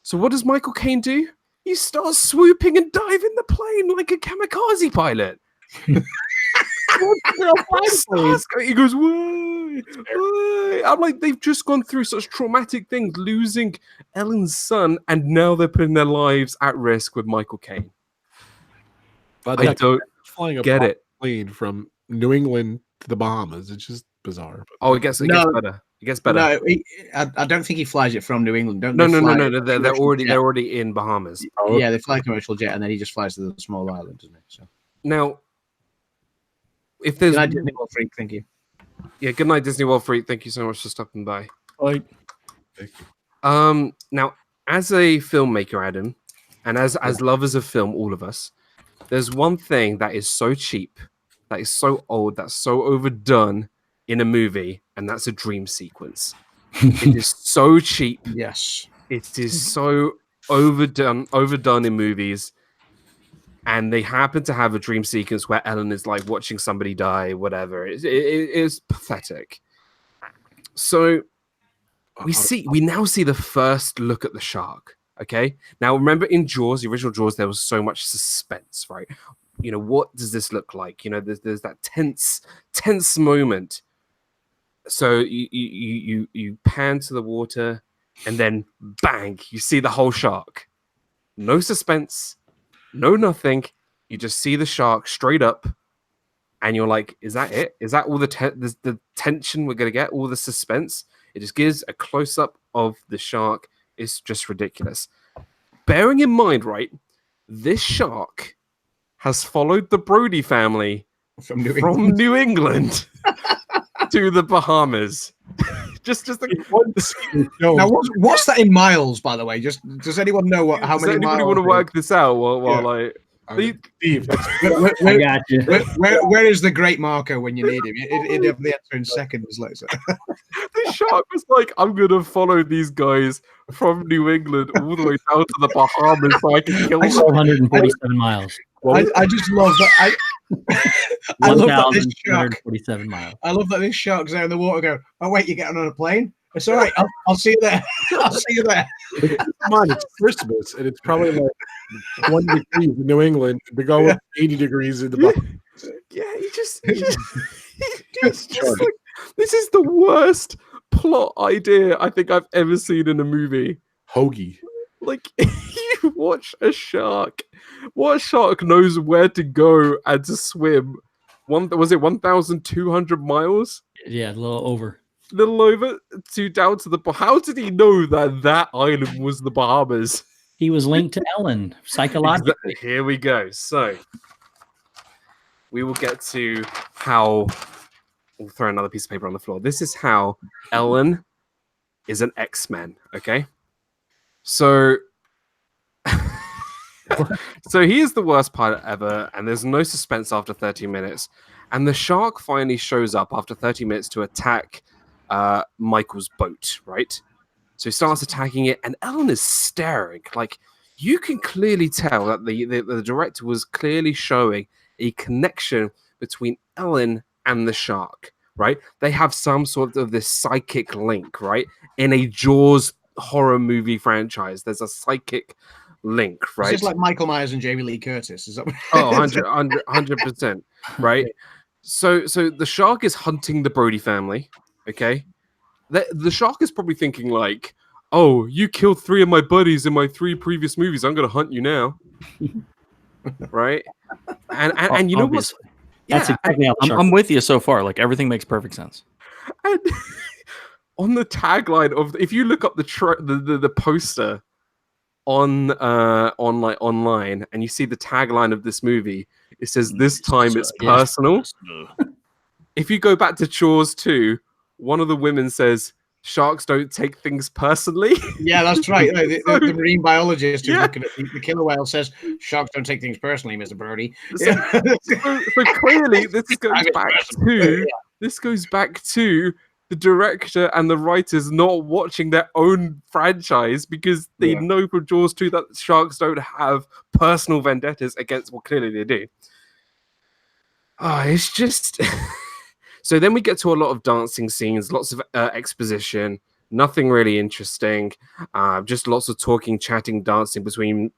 So what does Michael Caine do? He starts swooping and diving the plane like a kamikaze pilot. He goes, whoa. I'm like, they've just gone through such traumatic things, losing Ellen's son, and now they're putting their lives at risk with Michael Caine. I don't get it. Plane from New England to the Bahamas. It's just bizarre. Oh, it gets better. It gets better. No, I don't think he flies it from New England. No. They're already in Bahamas. Yeah, they fly a commercial jet, and then he just flies to the small island, doesn't he? So now, if there's good night, Disney World Freak. Thank you. Yeah, good night, Disney World Freak. Thank you so much for stopping by. Bye. Thank you. Now, as a filmmaker, Adam, and as lovers of film, all of us, there's one thing that is so cheap, that is so old, that's so overdone in a movie, and that's a dream sequence. It is so cheap. Yes. It is so overdone in movies. And they happen to have a dream sequence where Ellen is like watching somebody die, whatever. It is pathetic. So we now see the first look at the shark. Okay. Now remember in Jaws, the original Jaws, there was so much suspense, right? You know, what does this look like? You know, there's that tense moment. So you pan to the water, and then bang, you see the whole shark. No suspense. No, nothing. You just see the shark straight up, and you're like, "Is that it? Is that all the tension we're gonna get? All the suspense?" It just gives a close up of the shark. It's just ridiculous. Bearing in mind, right, this shark has followed the Brody family from New England to the Bahamas. just like now, what's that in miles? By the way, just does anyone know how many miles? Does anybody want to work this out? Well, yeah. Like Steve, I got you. Where is the great Marco when you need him? He'd have the answer in seconds. Like so. The shark was like, I'm gonna follow these guys from New England all the way down to the Bahamas so I can kill them. 147 miles. I just love that. I love that this shark. 1,247 miles. I love that this shark's out in the water going, oh, wait, you're getting on a plane? It's all right. I'll see you there. I'll see you there. Come on, it's Christmas, and it's probably like 20 degrees in New England to go with 80 degrees in the Bahamas. Yeah, he just like, this is the worst plot idea I think I've ever seen in a movie. Hoagie. Like, you watch a shark. What shark knows where to go and to swim? Was it 1,200 miles? Yeah, a little over. Little over to down to the. How did he know that island was the Bahamas? He was linked to Ellen psychologically. Exactly. Here we go. So we will get to how. We'll throw another piece of paper on the floor. This is how Ellen is an X-Men. Okay, so. So he is the worst pilot ever, and there's no suspense after 30 minutes. And the shark finally shows up after 30 minutes to attack Michael's boat, right? So he starts attacking it, and Ellen is staring. Like, you can clearly tell that the director was clearly showing a connection between Ellen and the shark, right? They have some sort of this psychic link, right? In a Jaws horror movie franchise, there's a psychic link, right? It's like Michael Myers and Jamie Lee Curtis. Is that? Oh, 100%, right? So the shark is hunting the Brody family. Okay, the shark is probably thinking like, "Oh, you killed 3 of my buddies in my 3 previous movies. I'm gonna hunt you now." Right? And you know what? Yeah, that's exactly how I'm with you so far. Like, everything makes perfect sense. And on the tagline of, if you look up the poster on online, and you see the tagline of this movie, it says, "This time it's personal." If you go back to Jaws 2, one of the women says, "Sharks don't take things personally." Yeah, that's right. The marine biologist who's looking at the killer whale says, "Sharks don't take things personally, Mr. Birdie." So clearly, this goes back to the director and the writers not watching their own franchise, because they know from Jaws 2 that sharks don't have personal vendettas against, well, clearly they do. It's just... So then we get to a lot of dancing scenes, lots of exposition, nothing really interesting, just lots of talking, chatting, dancing between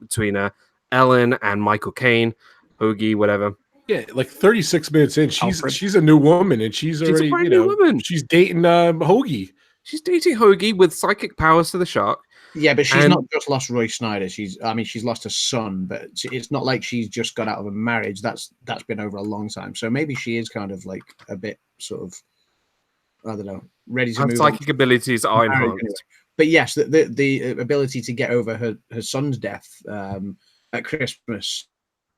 Ellen and Michael Caine, Hoagie, whatever. Yeah, like 36 minutes in, she's a new woman, and she's already, a brand new woman. She's dating Hoagie. She's dating Hoagie with psychic powers to the shark. Yeah, but she's not just lost Roy Snyder. She's lost a son, but it's not like she's just got out of a marriage. That's been over a long time. So maybe she is kind of like a bit sort of, I don't know, ready to move. Psychic abilities are enhanced. Anyway. But yes, the ability to get over her son's death at Christmas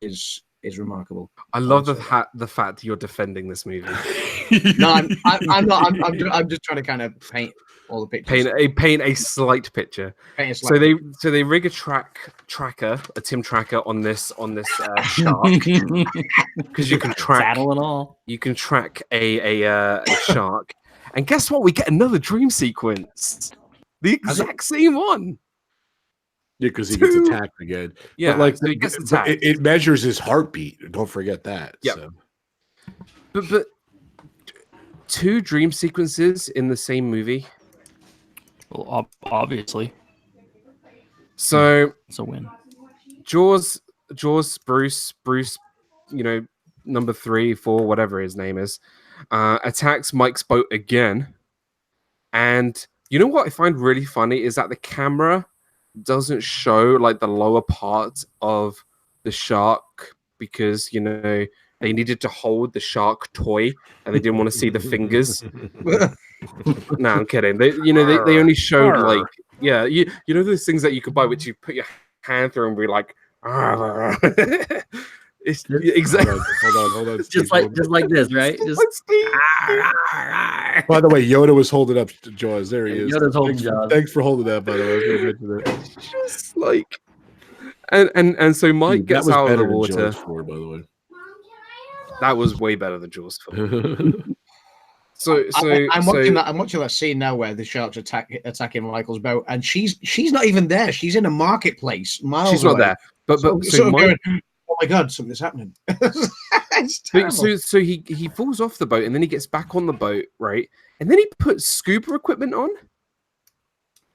is remarkable. I love the fact you're defending this movie. No, I'm not. I'm just trying to kind of paint all the pictures. Paint a slight picture. So they rig a TIM tracker on this shark, because you can track saddle and all. You can track a shark, and guess what? We get another dream sequence, the exact same one. Yeah, because he gets attacked again. Yeah, but like so he gets attacked. It measures his heartbeat. Don't forget that. Yeah. So. But 2 dream sequences in the same movie. Well, obviously. So it's a win. Jaws, Bruce, number 3, 4, whatever his name is, attacks Mike's boat again. And you know what I find really funny is that the camera doesn't show like the lower part of the shark, because they needed to hold the shark toy and they didn't want to see the fingers. No, I'm kidding. They only showed like, you know those things that you could buy which you put your hand through and be like, it's exactly. Hold on. Just like this, right? By the way, Yoda was holding up Jaws. There he is. Yoda's holding Jaws. Thanks for holding that. By the way, it's just like, And so Mike gets that was out of better the than water. Jaws 4, by the way. That was way better than Jaws 4. I'm watching that scene now where the sharks attacking Michael's boat, and she's not even there. She's in a marketplace miles She's away. not there. But so Mike, going, oh my god, something's happening. It's terrible. So he falls off the boat and then he gets back on the boat, right? And then he puts scuba equipment on.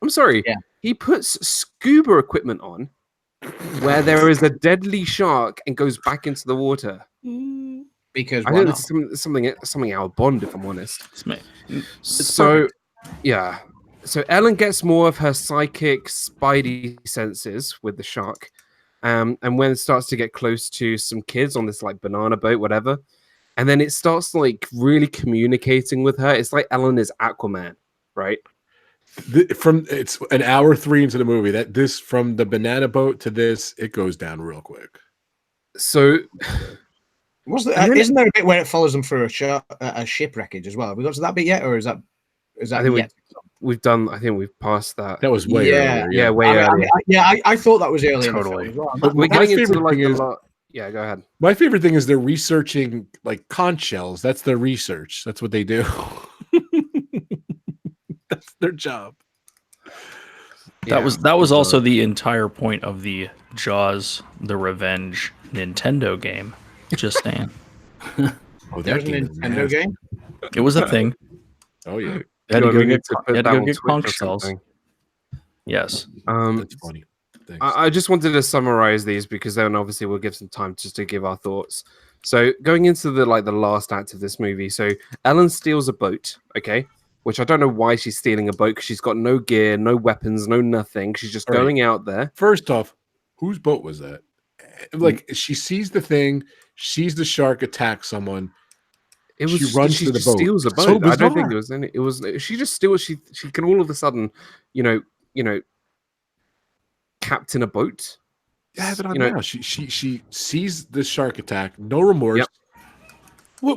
I'm sorry. Yeah. He puts scuba equipment on where there is a deadly shark and goes back into the water. Because I think it's something out of Bond, if I'm honest. So, yeah. So Ellen gets more of her psychic spidey senses with the shark. And when it starts to get close to some kids on this like banana boat, whatever, and then it starts like really communicating with her. It's like Ellen is Aquaman, right? It's an hour 3 into the movie. From the banana boat to this, it goes down real quick. So, isn't there a bit where it follows them through a ship wreckage as well? Have we got to that bit yet, or is that I think we've done. I think we've passed that. That was way earlier. Yeah, way earlier. I thought that was earlier. Totally. In the film as well. But We're my getting into favorite like thing the is, yeah, go ahead. my favorite thing is they're researching like conch shells. That's their research. That's what they do. That's their job. That was also the entire point of the Jaws: The Revenge Nintendo game. Just saying. Oh, There's a Nintendo game. It was a thing. Oh yeah. You had to go get on conch shells. Yes. That's funny. Thanks. I just wanted to summarize these because then obviously we'll give some time just to give our thoughts. So going into the last act of this movie, so Ellen steals a boat, okay, which I don't know why she's stealing a boat because she's got no gear, no weapons, no nothing. She's just going out there. First off, whose boat was that? Like she sees the thing, sees the shark attack someone. She runs to the boat. Steals a boat. So I don't think there was any. It was she just steals. She can all of a sudden, you know, captain a boat. Yeah, but now she sees the shark attack. No remorse. Yep.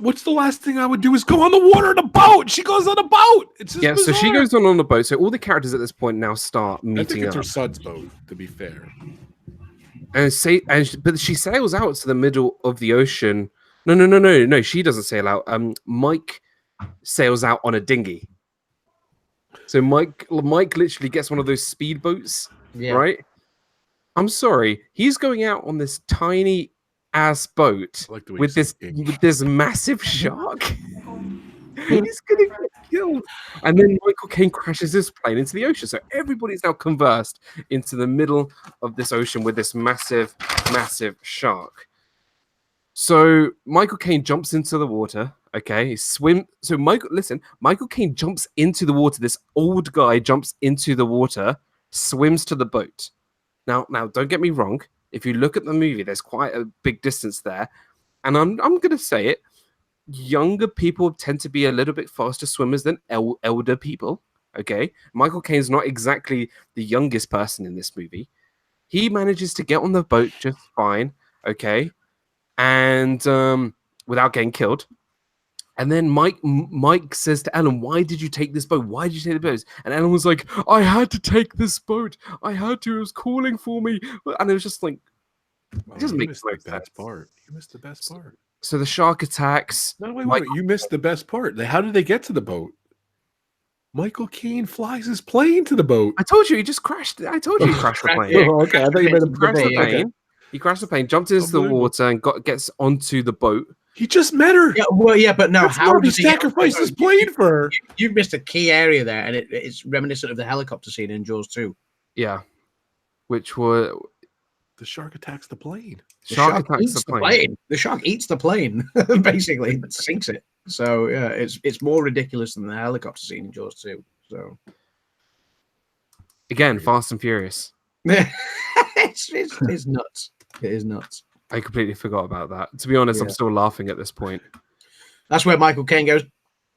What's the last thing I would do is go on the water in a boat. She goes on a boat. It's just bizarre. So she goes on the boat. So all the characters at this point now start meeting I think it's up. her son's boat, to be fair. But she sails out to the middle of the ocean. No. She doesn't sail out. Mike sails out on a dinghy. So Mike literally gets one of those speedboats, right? I'm sorry, he's going out on this tiny ass boat with this massive shark. He's gonna get killed. And then Michael Caine crashes his plane into the ocean. So everybody's now conversed into the middle of this ocean with this massive shark. So Michael Caine jumps into the water. Okay, So Michael Caine jumps into the water. This old guy jumps into the water, swims to the boat. Now, don't get me wrong. If you look at the movie, there's quite a big distance there, and I'm gonna say it. Younger people tend to be a little bit faster swimmers than elder people. Okay, Michael Caine's not exactly the youngest person in this movie. He manages to get on the boat just fine. Okay. And without getting killed. And then Mike says to Ellen, "Why did you take this boat? Why did you take the boat?" And Ellen was like, "I had to take this boat. I had to. It was calling for me." And it was just like, it doesn't make sense. You missed the best part. So the shark attacks. No, wait. You missed the best part. How did they get to the boat? Michael Caine flies his plane to the boat. I told you he just crashed. I told you he crashed the plane. Oh, okay, I thought you made him crash the plane. Okay. He crashed the plane, jumped into the water, and gets onto the boat. He just met her. Yeah, but now how does he sacrifice his plane for her? You've missed a key area there, and it's reminiscent of the helicopter scene in Jaws 2. Yeah, which were the shark attacks the plane. The shark attacks the plane. The shark eats the plane, basically, it sinks it. So yeah, it's more ridiculous than the helicopter scene in Jaws 2. So again, Fast and Furious. it's nuts. It is nuts. I completely forgot about that. To be honest, I'm still laughing at this point. That's where Michael Caine goes,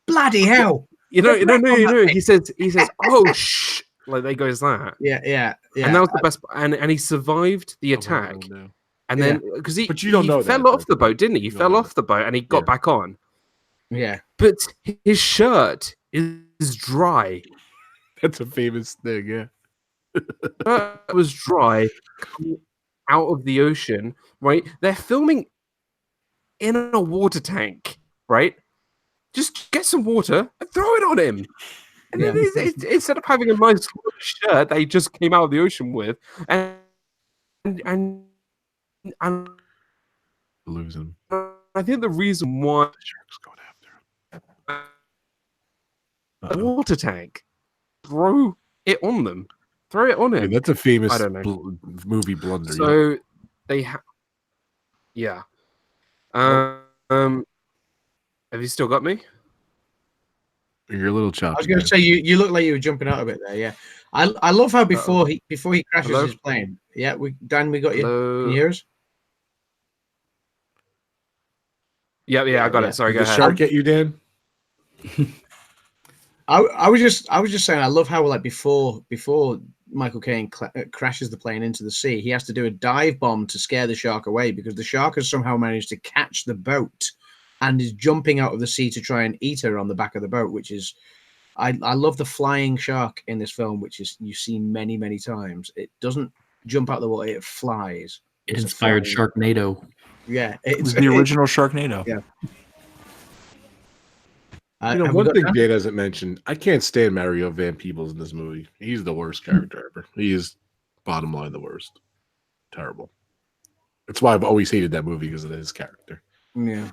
"Bloody hell!" No. He says, "Oh shh!" Like they goes that. Yeah. And that was the best. And he survived the attack. And then because he fell off the boat, didn't he? He fell off the boat and he got back on. Yeah. But his shirt is dry. That's a famous thing. Yeah. It was dry. out of the ocean, right? They're filming in a water tank, right? Just get some water and throw it on him. And then instead of having a nice shirt that he just came out of the ocean with, and Lose him. I think the reason why The shark's going after him. a water tank, throw it on them, throw it on him. That's a famous I don't know. movie blunder. So they yeah. Have you still got me? You're a little choppy. I was going to say you look like you were jumping out a bit there. Yeah, I love how before he crashes Hello? his plane. Yeah, Dan, we got you. Hello? Can you hear us? Yeah, I got it. Sorry, Did go the ahead. shark get you, Dan? I was just saying I love how like before Michael Caine crashes the plane into the sea, he has to do a dive bomb to scare the shark away because the shark has somehow managed to catch the boat and is jumping out of the sea to try and eat her on the back of the boat, which is I love the flying shark in this film, which is you see many, many times. It doesn't jump out the water, it flies. It It's a inspired flying- Sharknado. Yeah, It was the original Sharknado. Yeah. One thing Dan hasn't mentioned, I can't stand Mario Van Peebles in this movie. He's the worst character ever. He is, bottom line, the worst. Terrible. That's why I've always hated that movie because of his character. Yeah.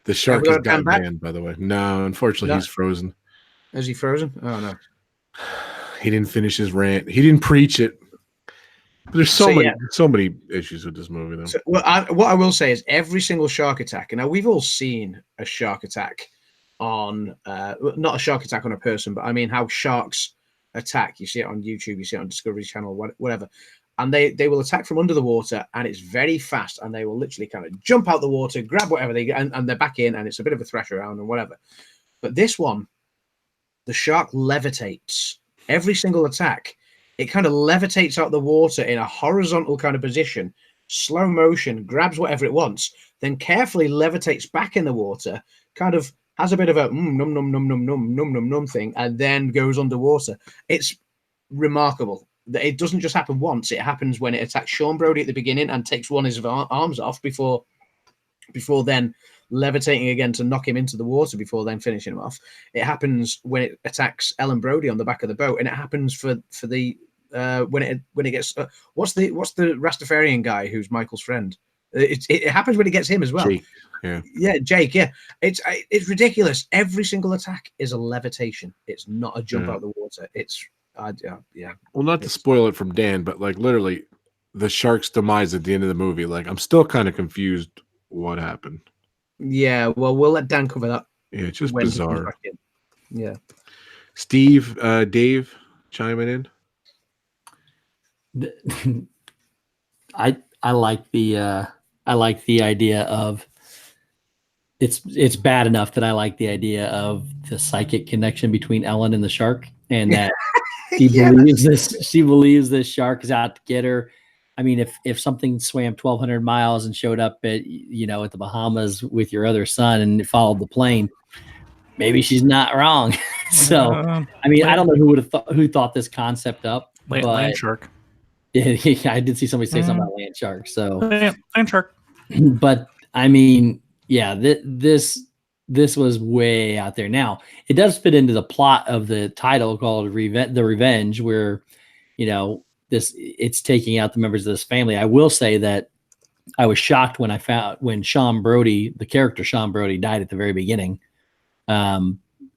The shark we has got Dan got back? banned, by the way. No, unfortunately, No. he's frozen. Is he frozen? Oh no. He didn't finish his rant. He didn't preach it. But there's so many issues with this movie, though. So, what I will say is every single shark attack, and now we've all seen a shark attack on, not a shark attack on a person, but I mean how sharks attack. You see it on YouTube, you see it on Discovery Channel, whatever. And they will attack from under the water, and it's very fast, and they will literally kind of jump out the water, grab whatever they get, and they're back in, and it's a bit of a thrash around and whatever. But this one, the shark levitates. Every single attack, it kind of levitates out the water in a horizontal kind of position, slow motion, grabs whatever it wants, then carefully levitates back in the water, kind of has a bit of a num num num num num num num thing, and then goes underwater. It's remarkable. It doesn't just happen once. It happens when it attacks Sean Brody at the beginning and takes one of his arms off before then levitating again to knock him into the water before then finishing him off. It happens when it attacks Ellen Brody on the back of the boat, and it happens for the when it gets what's the Rastafarian guy who's Michael's friend. It happens when it gets him as well. Jake. Jake. Yeah, it's ridiculous. Every single attack is a levitation. It's not a jump out of the water. It's yeah. Well, not to spoil it from Dan, but like literally the shark's demise at the end of the movie. Like I'm still kind of confused what happened. Yeah, well, we'll let Dan cover that. Yeah, it's just when he comes bizarre. back in. Yeah. Steve, Dave, chiming in. I like the idea of it's bad enough that I like the idea of the psychic connection between Ellen and the shark, and that she believes this shark is out to get her. I mean, if something swam 1,200 miles and showed up at the Bahamas with your other son and followed the plane, maybe she's not wrong. So, I mean, I don't know who thought this concept up. Land shark. Yeah, I did see somebody say something about land shark. So, Land shark. But I mean, yeah, this was way out there. Now, it does fit into the plot of the title called The Revenge, where it's taking out the members of this family. I will say that I was shocked when Sean Brody, the character Sean Brody, died at the very beginning. I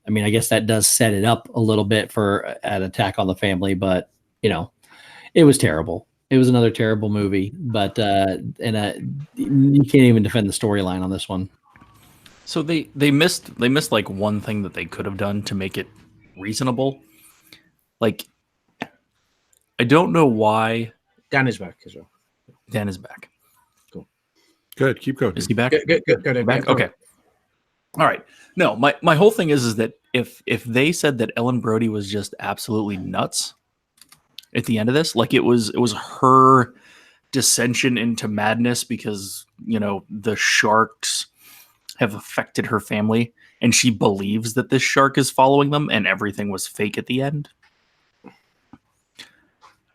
mean, I guess that does set it up a little bit for an attack on the family, but it was terrible. It was another terrible movie, but you can't even defend the storyline on this one. So they missed like one thing that they could have done to make it reasonable. Like, I don't know why Dan is back as well. Dan is back. Cool. Good. Keep going. Is he back? Good. Back? Okay. All right. No, my whole thing is that if they said that Ellen Brody was just absolutely nuts at the end of this, like it was her dissension into madness because the sharks have affected her family, and she believes that this shark is following them, and everything was fake at the end.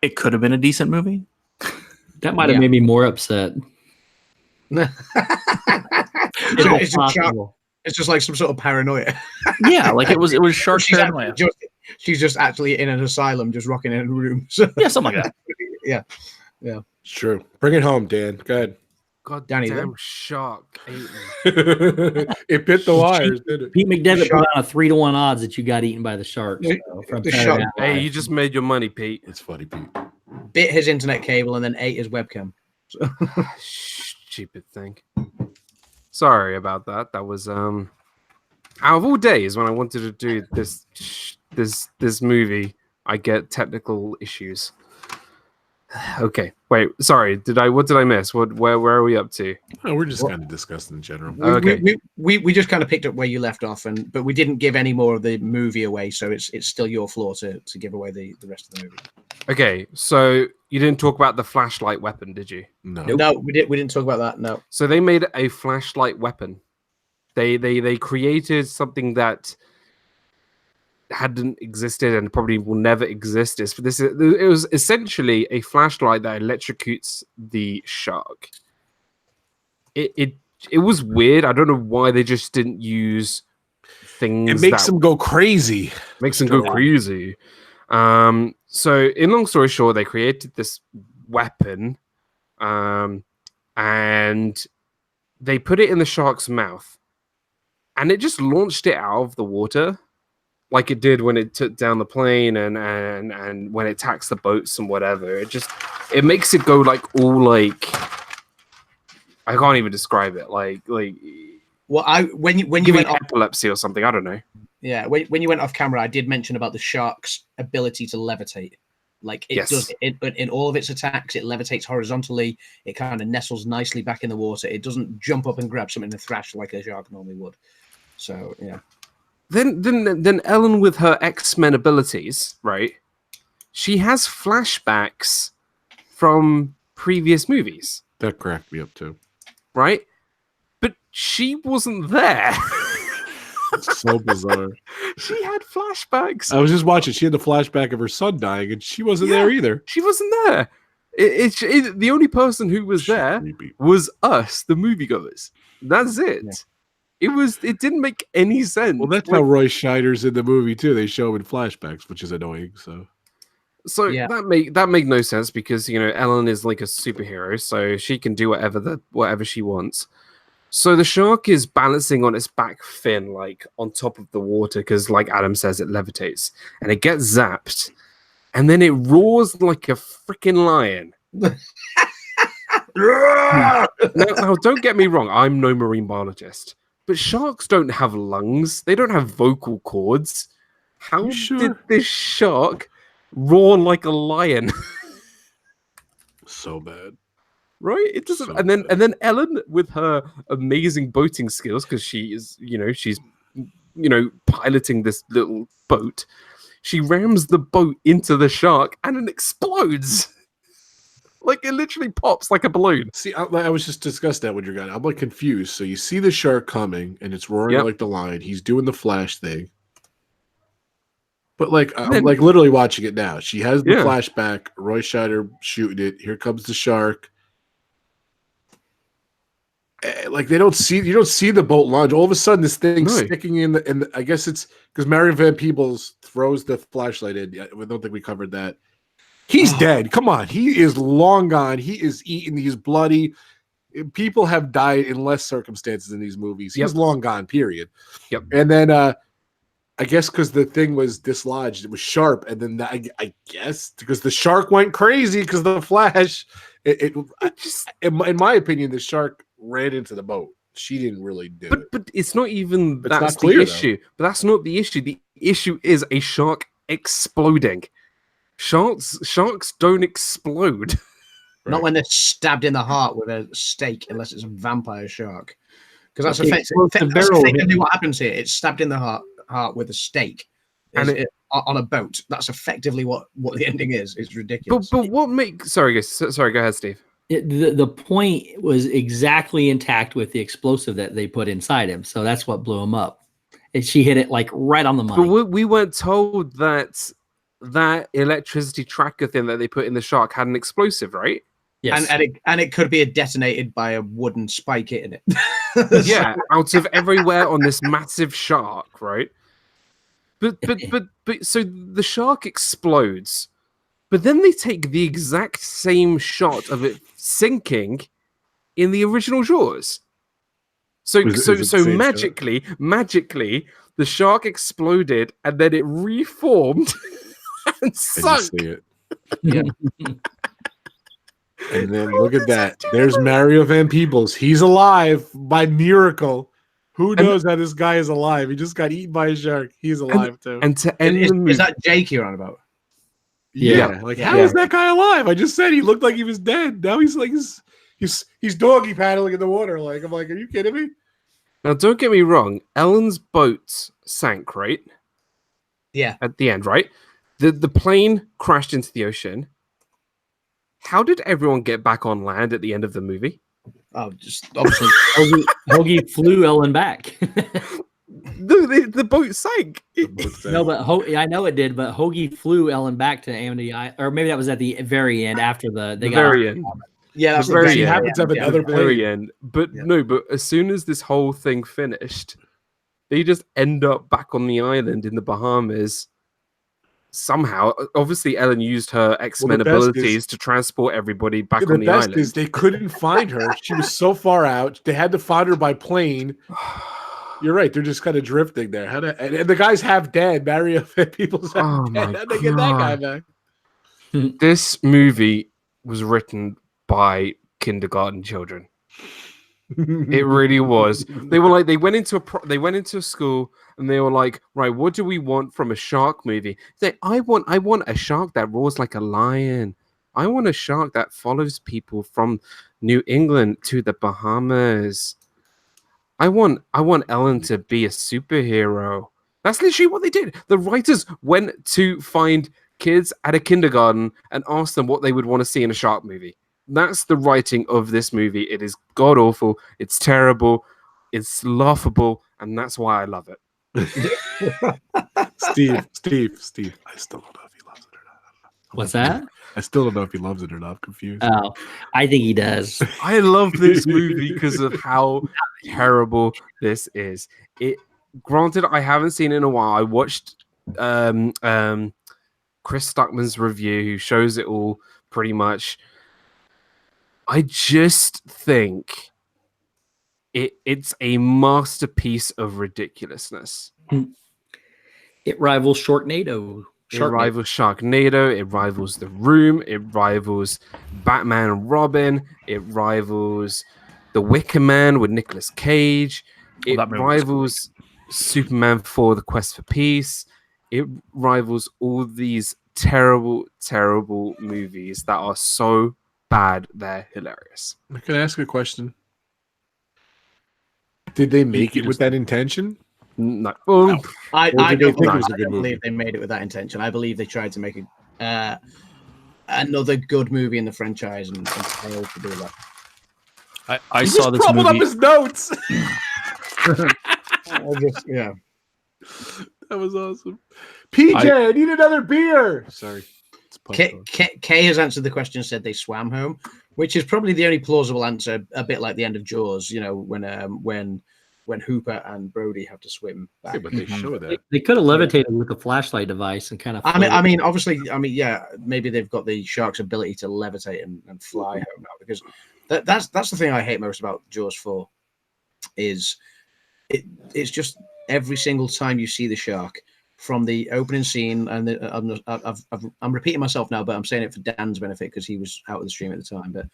It could have been a decent movie. That might have made me more upset. It's just like some sort of paranoia. Yeah, like it was shark paranoia. She's just actually in an asylum, just rocking in a room. So. Yeah, something like that. Yeah. It's true. Bring it home, Dan. Go ahead. God Danny, damn shark ate me. It bit the wires, did it? Pete McDevitt put on a 3-to-1 odds that you got eaten by the shark. The shark. Hey, you just made your money, Pete. It's funny, Pete. Bit his internet cable and then ate his webcam. So. Stupid thing. Sorry about that. That was out of all days when I wanted to do this movie, I get technical issues. Okay, wait. Sorry, what did I miss? Where are we up to? Oh, we're just kind of discussing in general. Okay, we just kind of picked up where you left off, but we didn't give any more of the movie away, so it's still your floor to give away the rest of the movie. Okay, so you didn't talk about the flashlight weapon, did you? No, we didn't talk about that. No. So they made a flashlight weapon. They created something that hadn't existed and probably will never exist. It was essentially a flashlight that electrocutes the shark. It was weird. I don't know why they just didn't use things. It makes them go crazy. Makes them go crazy. So in long story short, they created this weapon, and they put it in the shark's mouth, and it just launched it out of the water. Like it did when it took down the plane and when it attacks the boats and whatever. It makes it go like all like, I can't even describe it. Like well, when you went off epilepsy or something, I don't know. Yeah, when you went off camera, I did mention about the shark's ability to levitate. Like it does it, but in all of its attacks, it levitates horizontally. It kind of nestles nicely back in the water. It doesn't jump up and grab something and thrash like a shark normally would. So yeah. Then Ellen with her X-Men abilities, right? She has flashbacks from previous movies. That cracked me up too. Right? But she wasn't there. It's so bizarre. She had flashbacks. I was just watching. She had the flashback of her son dying, and she wasn't there either. She wasn't there. The only person who was there was us, the moviegoers. That's it. Yeah. It didn't make any sense. Well, that's how Roy Scheider's in the movie too. They show him in flashbacks, which is annoying. So yeah. that made no sense because Ellen is like a superhero, so she can do whatever she wants. So the shark is balancing on its back fin, like on top of the water, because like Adam says, it levitates, and it gets zapped, and then it roars like a freaking lion. now, don't get me wrong, I'm no marine biologist. But sharks don't have lungs. They don't have vocal cords. How did this shark roar like a lion? So bad. Right? It doesn't. And then Ellen with her amazing boating skills, because she is, she's piloting this little boat. She rams the boat into the shark and it explodes. Like it literally pops like a balloon. See, I was just discussing that with your guy. I'm like confused. So you see the shark coming, and it's roaring like the lion. He's doing the flash thing, but I'm like literally watching it now. She has the flashback. Roy Scheider shooting it. Here comes the shark. Like you don't see the boat launch. All of a sudden, this thing's sticking in the. I guess it's because Marion Van Peebles throws the flashlight in. I don't think we covered that. He's dead. Come on. He is long gone. He is eaten. He's bloody. People have died in less circumstances in these movies. He's long gone, period. Yep. And then I guess because the thing was dislodged, it was sharp. And then I guess because the shark went crazy because the flash, in my opinion, the shark ran into the boat. She didn't really do it. But it's not even that's not clear, the issue. Though. But that's not the issue. The issue is a shark exploding. Sharks don't explode. Not when they're stabbed in the heart with a stake, unless it's a vampire shark. Because that's effectively what happens here. It's stabbed in the heart with a stake, and on a boat. That's effectively what the ending is. It's ridiculous. But what makes sorry, go ahead, Steve. The point was exactly intact with the explosive that they put inside him, so that's what blew him up. And she hit it like right on the money. But we weren't told that electricity tracker thing that they put in the shark had an explosive, right? Yes. And it could be detonated by a wooden spike hitting it. Yeah, out of everywhere on this massive shark, right? But so the shark explodes, but then they take the exact same shot of it sinking in the original Jaws. So magically, the shark exploded and then it reformed and sunk. Yeah. And then look at that. There's Mario Van Peebles. He's alive by miracle. Who knows how this guy is alive? He just got eaten by a shark. He's alive too. And to end the movie, is that Jake you're on about? Yeah. How is that guy alive? I just said he looked like he was dead. Now he's like he's doggy paddling in the water. Like, I'm like, are you kidding me? Now don't get me wrong. Ellen's boat sank, right? Yeah. At the end, right? The plane crashed into the ocean. How did everyone get back on land at the end of the movie? Oh, just obviously Hoagie flew Ellen back. The boat sank. No, but I know it did. But Hoagie flew Ellen back to Amity, or maybe that was at the very end after they got very end. Yeah, that's the very She end. happens to have another very plane. end. But no, but as soon as this whole thing finished, they just end up back on the island in the Bahamas. Somehow, obviously, Ellen used her X-Men abilities to transport everybody back on the island. The best is they couldn't find her. She was so far out. They had to find her by plane. You're right. They're just kind of drifting there. And the guy's half dead. Mario People's half dead. How'd they get that guy back? This movie was written by kindergarten children. It really was. They were like, they went into a school and they were like, right, what do we want from a shark movie? They, I want a shark that roars like a lion. I want a shark that follows people from New England to the Bahamas. I want Ellen to be a superhero. That's literally what they did. The writers went to find kids at a kindergarten and asked them what they would want to see in a shark movie. That's the writing of this movie. It is god awful. It's terrible. It's laughable, and that's why I love it. Steve. I still don't know if he loves it or not. What's that? I still don't know if he loves it or not. I'm confused. Oh, I think he does. I love this movie because of how terrible this is. It. Granted, I haven't seen it in a while. I watched Chris Stuckman's review, who shows it all pretty much. I just think it's a masterpiece of ridiculousness. It rivals Sharknado. It rivals Sharknado. It rivals The Room. It rivals Batman and Robin. It rivals The Wicker Man with Nicolas Cage. It rivals Superman 4: The Quest for Peace. It rivals all these terrible, terrible movies that are so bad they're hilarious. Can I ask a question? Did they make it with that intention? No. I don't believe they made it with that intention. I believe they tried to make another good movie in the franchise and failed to do that. I saw this crumpled movie. up his notes. Yeah. That was awesome. PJ, I need another beer. Sorry. Kay has answered the question, said they swam home, which is probably the only plausible answer, a bit like the end of Jaws, you know, when Hooper and Brody have to swim back. Yeah, but they show that. They could have levitated with a flashlight device and kind of. I mean, obviously, yeah, maybe they've got the shark's ability to levitate and fly home now, because that's the thing I hate most about Jaws 4 is it's just every single time you see the shark, from the opening scene, and I'm repeating myself now, but I'm saying it for Dan's benefit because he was out of the stream at the time. But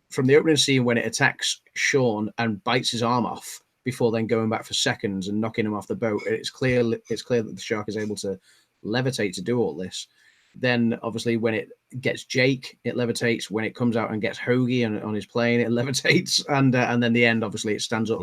from the opening scene when it attacks Sean and bites his arm off before then going back for seconds and knocking him off the boat, it's clear that the shark is able to levitate to do all this. Then obviously when it gets Jake, it levitates. When it comes out and gets Hoagie on his plane, it levitates. And then the end, obviously, it stands up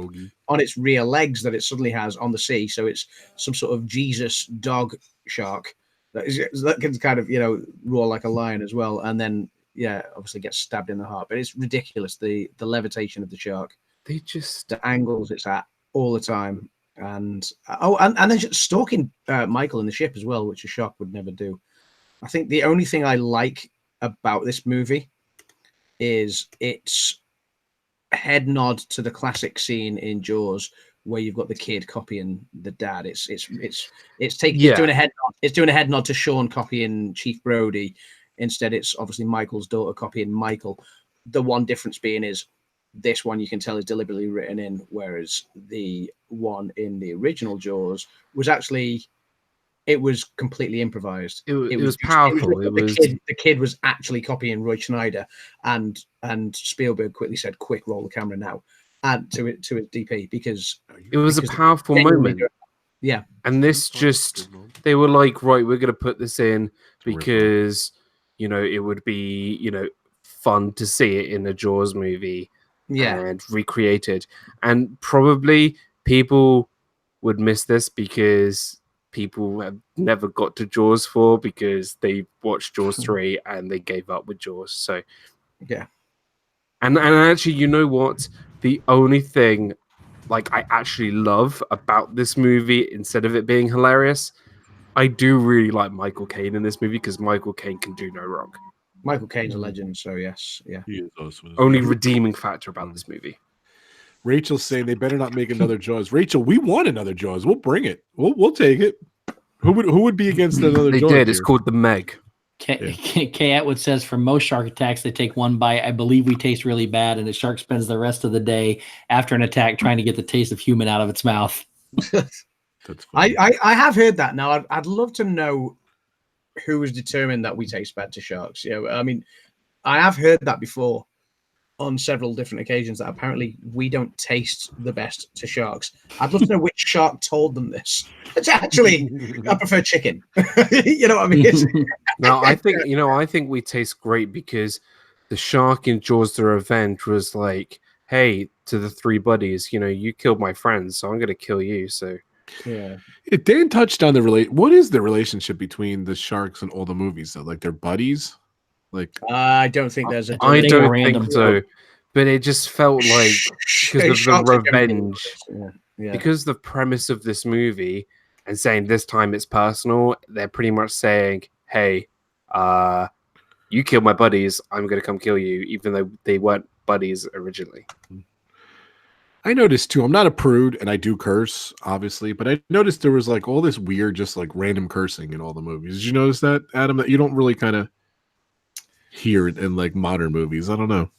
on its rear legs that it suddenly has on the sea. So it's some sort of Jesus dog shark that can kind of, you know, roar like a lion as well. And then, yeah, obviously gets stabbed in the heart. But it's ridiculous, the levitation of the shark. They just... The angles it's at all the time. And then just stalking Michael in the ship as well, which a shark would never do. I think the only thing I like about this movie is its head nod to the classic scene in Jaws where you've got the kid copying the dad. It's doing a head nod. It's doing a head nod to Sean copying Chief Brody. Instead, it's obviously Michael's daughter copying Michael. The one difference being is this one you can tell is deliberately written in, whereas the one in the original Jaws was actually completely improvised. It was powerful. The kid was actually copying Roy Schneider, and Spielberg quickly said, "Quick, roll the camera now," and to his DP because it was a powerful moment. Yeah, and this just they were like, right, we're gonna put this in because it would be fun to see it in a Jaws movie, and recreated, and probably people would miss this because people have never got to Jaws 4 because they watched Jaws 3 and they gave up with Jaws. So yeah. And actually, you know what? The only thing like I actually love about this movie, instead of it being hilarious, I do really like Michael Caine in this movie because Michael Caine can do no wrong. Michael Caine's a legend, so yes, yeah. He is awesome. Only redeeming factor about this movie. Rachel's saying they better not make another Jaws. Rachel, we want another Jaws. We'll bring it. We'll take it. Who would be against another They Jaws? did. It's called the Meg. Kay Atwood says for most shark attacks, they take one bite. I believe we taste really bad, and the shark spends the rest of the day after an attack trying to get the taste of human out of its mouth. That's funny. I have heard that. Now I'd love to know who was determined that we taste bad to sharks. I mean, I have heard that before on several different occasions that apparently we don't taste the best to sharks. I'd love to know which shark told them this. It's actually, I prefer chicken. You know what I mean? No, I think we taste great because the shark in Jaws the Revenge was like, hey, to the three buddies, you killed my friends, so I'm going to kill you. So yeah. Dan touched on what is the relationship between the sharks and all the movies though? Like they're buddies? Like I don't think there's a. I don't think so, but it just felt like because of the revenge, because the premise of this movie and saying this time it's personal. They're pretty much saying, "Hey, you killed my buddies. I'm going to come kill you," even though they weren't buddies originally. I noticed too. I'm not a prude, and I do curse, obviously, but I noticed there was like all this weird, just like random cursing in all the movies. Did you notice that, Adam? That you don't really kind of hear it in like modern movies. I don't know.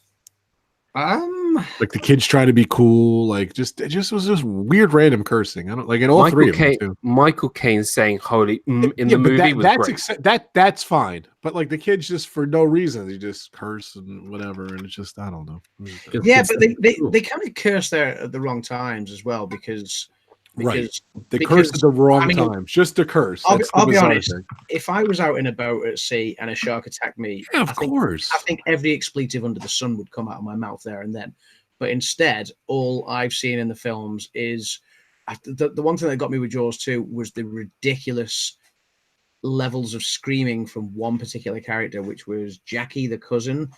Like the kids trying to be cool, like it just was just weird random cursing. I don't like in all three of them too. Michael Caine saying "holy" in the movie was great. That's fine, but like the kids just for no reason they just curse and whatever, and it's just I don't know. Yeah, but they kind of curse there at the wrong times as well because they curse at the wrong times, just to curse. I'll be honest. If I was out in a boat at sea and a shark attacked me, I think every expletive under the sun would come out of my mouth there and then. But instead, all I've seen in the films is the one thing that got me with Jaws 2 was the ridiculous levels of screaming from one particular character, which was Jackie, the cousin,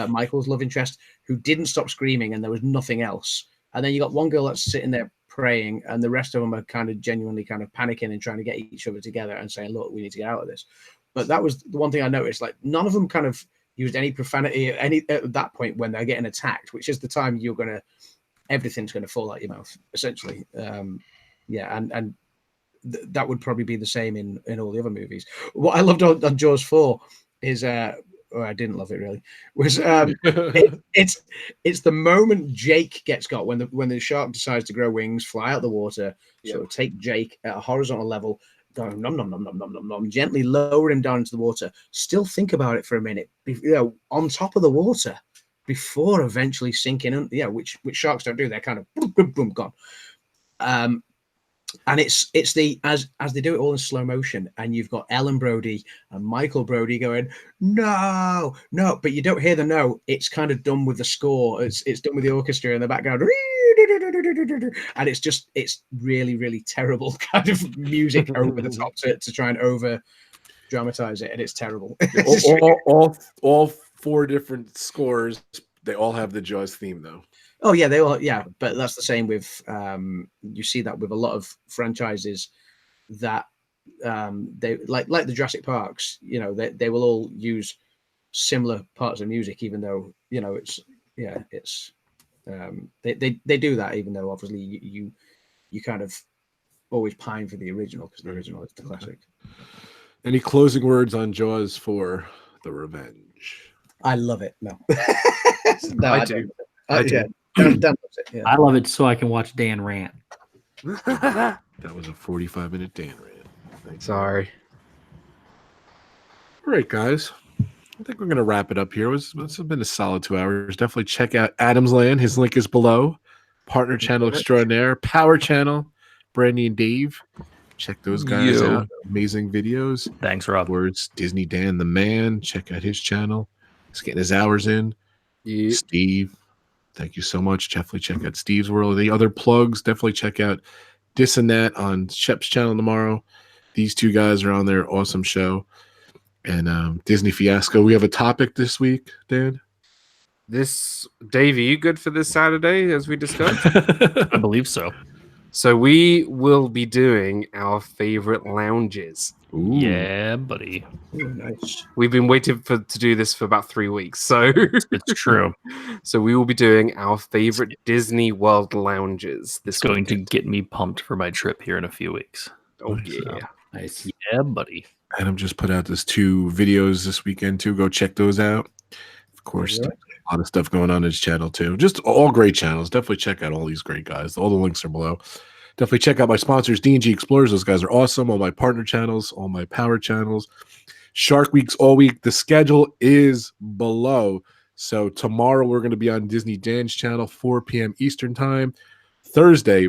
Michael's love interest, who didn't stop screaming, and there was nothing else. And then you got one girl that's sitting there praying, and the rest of them are kind of genuinely kind of panicking and trying to get each other together and saying, "Look, we need to get out of this." But that was the one thing I noticed. Like none of them kind of used any profanity at that point when they're getting attacked, which is the time everything's gonna fall out your mouth, essentially. And that would probably be the same in all the other movies. What I loved on Jaws 4 is I didn't love it really, was it's the moment Jake gets got when the shark decides to grow wings, fly out the water, so take Jake at a horizontal level, go nom nom nom nom nom nom nom, gently lower him down into the water, still think about it for a minute, on top of the water before eventually sinking in, which sharks don't do. They're kind of boom, boom, boom, gone. And it's the as they do it all in slow motion, and you've got Ellen Brody and Michael Brody going no, but you don't hear the no. It's kind of done with the score. It's done with the orchestra in the background, and it's really really terrible kind of music over the top to try and over dramatize it, and it's terrible. all four different scores. They all have the Jaws theme though. Oh yeah, they all but that's the same with you see that with a lot of franchises that they like the Jurassic Parks, they will all use similar parts of music, even though it's they do that, even though obviously you kind of always pine for the original because the original is the classic. Any closing words on Jaws for The Revenge? I love it. No, no, I do. I do. Yeah, Dan loves it. Yeah. I love it so I can watch Dan rant. That was a 45-minute Dan rant. Sorry. All right, guys. I think we're going to wrap it up here. It's been a solid 2 hours. Definitely check out AdamsLand. His link is below. Partner channel extraordinaire. Power channel. Brandy and Dave. Check those guys out. Amazing videos. Thanks, Rob. Words. DizneyDan the man. Check out his channel. He's getting his hours in. Yep. Steve. Thank you so much. Definitely check out StevesWorld. The other plugs, definitely check out DizneyDan on Shep's channel tomorrow. These two guys are on their awesome show. And Disney Fiasco. We have a topic this week, Dan. Dave, are you good for this Saturday, as we discussed? I believe so. So we will be doing our favorite lounges. Ooh. Yeah, buddy. Ooh, nice. We've been waiting to do this for about 3 weeks. So It's true. So we will be doing our favorite Disney World lounges. It's going to get me pumped for my trip here in a few weeks. Oh Nice. yeah. Nice. Yeah, buddy. Adam just put out those 2 videos this weekend too. Go check those out. Of course, Yeah. a lot of stuff going on his channel too. Just all great channels. Definitely check out all these great guys. All the links are below. Definitely check out my sponsors, D&G Explorers. Those guys are awesome. All my partner channels, all my power channels. Shark Week's all week. The schedule is below. So tomorrow we're going to be on DizneyDan's channel, 4 p.m. Eastern time. Thursday,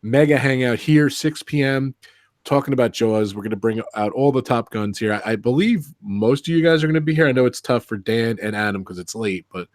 Mega-Hangout here, 6 p.m. Talking about Jaws. We're going to bring out all the top guns here. I believe most of you guys are going to be here. I know it's tough for Dan and Adam because it's late, but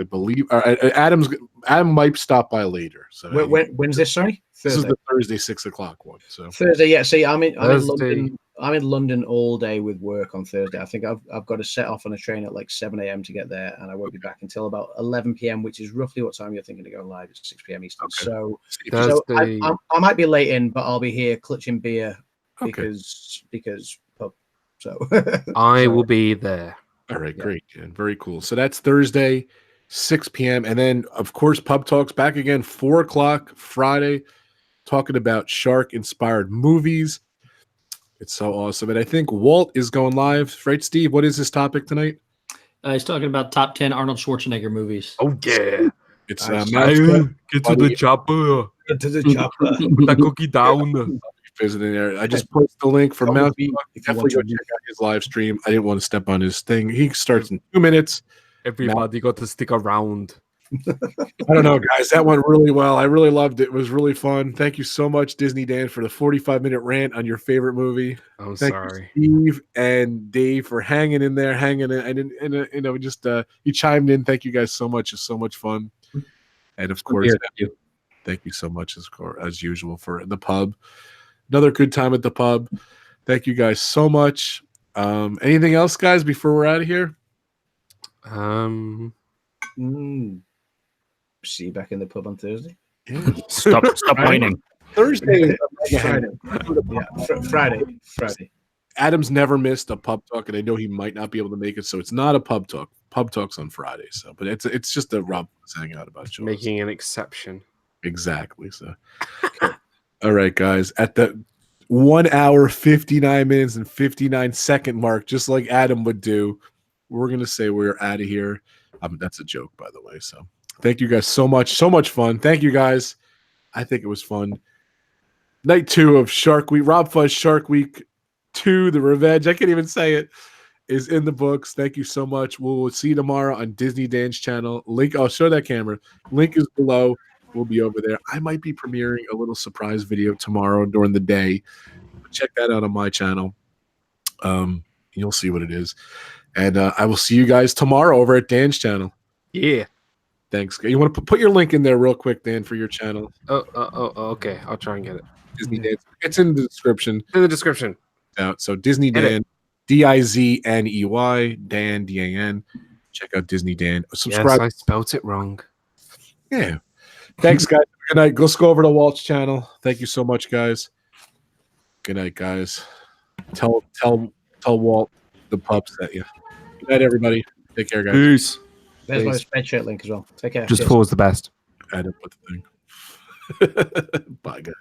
I believe Adam might stop by later. So When's this? Sorry, this is Thursday. the Thursday 6 o'clock one. So Thursday, yeah. See, I'm in Thursday. London. I'm in London all day with work on Thursday. I think I've got to set off on a train at like 7 a.m. to get there, and I won't be back until about 11 p.m., which is roughly what time you're thinking to go live. It's 6 p.m. Eastern. Okay. So Thursday. I might be late in, but I'll be here clutching beer Okay. because pub. So I will be there. all right, Yeah. great, Jen. Very cool. So that's Thursday, 6 p.m. And then of course Pub Talks back again, 4 o'clock Friday, talking about shark-inspired movies. It's so awesome. And I think Walt is going live. Right, Steve? What is his topic tonight? He's talking about top 10 Arnold Schwarzenegger movies. Oh yeah. It's Nice. Get to the chopper. to the chopper. Put that cookie down. visiting there. I just posted the link for That would Mouse. be- if you Definitely want go to- check out his live stream. I didn't want to step on his thing. He starts in 2 minutes. Everybody got to stick around. I don't know, guys. That went really well. I really loved it. It was really fun. Thank you so much, DizneyDan, for the 45-minute rant on your favorite movie. I'm Thank sorry. you, Steve and Dave, for hanging in there, and just you chimed in. Thank you guys so much. It's so much fun. And of course, thank you so much as usual for the pub. Another good time at the pub. Thank you guys so much. Anything else, guys, before we're out of here? See you back in the pub on Thursday. Yeah. Stop whining. Thursday. Friday. Adam's never missed a pub talk, and I know he might not be able to make it, so it's not a pub talk. Pub talk's on Friday, so but it's just a RobFuz hangout about Jaws. Making an exception. Exactly. So, all right, guys, at the 1 hour, 59 minutes, and 59-second mark, just like Adam would do, we're gonna say we're out of here. That's a joke, by the way. So, thank you guys so much. So much fun. Thank you guys. I think it was fun. Night 2 of Shark Week, RobFuz Shark Week 2, The Revenge. I can't even say it. Is in the books. Thank you so much. We'll see you tomorrow on DizneyDan's channel. Link, I'll show that camera. Link is below. We'll be over there. I might be premiering a little surprise video tomorrow during the day. Check that out on my channel. You'll see what it is. And I will see you guys tomorrow over at Dan's channel. Yeah. Thanks. You want to put your link in there real quick, Dan, for your channel. Oh, okay. I'll try and get it. DizneyDan. It's in the description. In the description. Out. So DizneyDan, DizneyDan, Dan, DAN. Check out DizneyDan. Subscribe. Yes, I spelt it wrong. Yeah. Thanks, guys. Good night. Let's go over to Walt's channel. Thank you so much, guys. Good night, guys. Tell Walt the pub sent you. Good night, everybody. Take care, guys. Peace. There's my Spreadshirt link as well. Take care. Just Cheers. pause the best. I didn't put the thing. Bye, guys.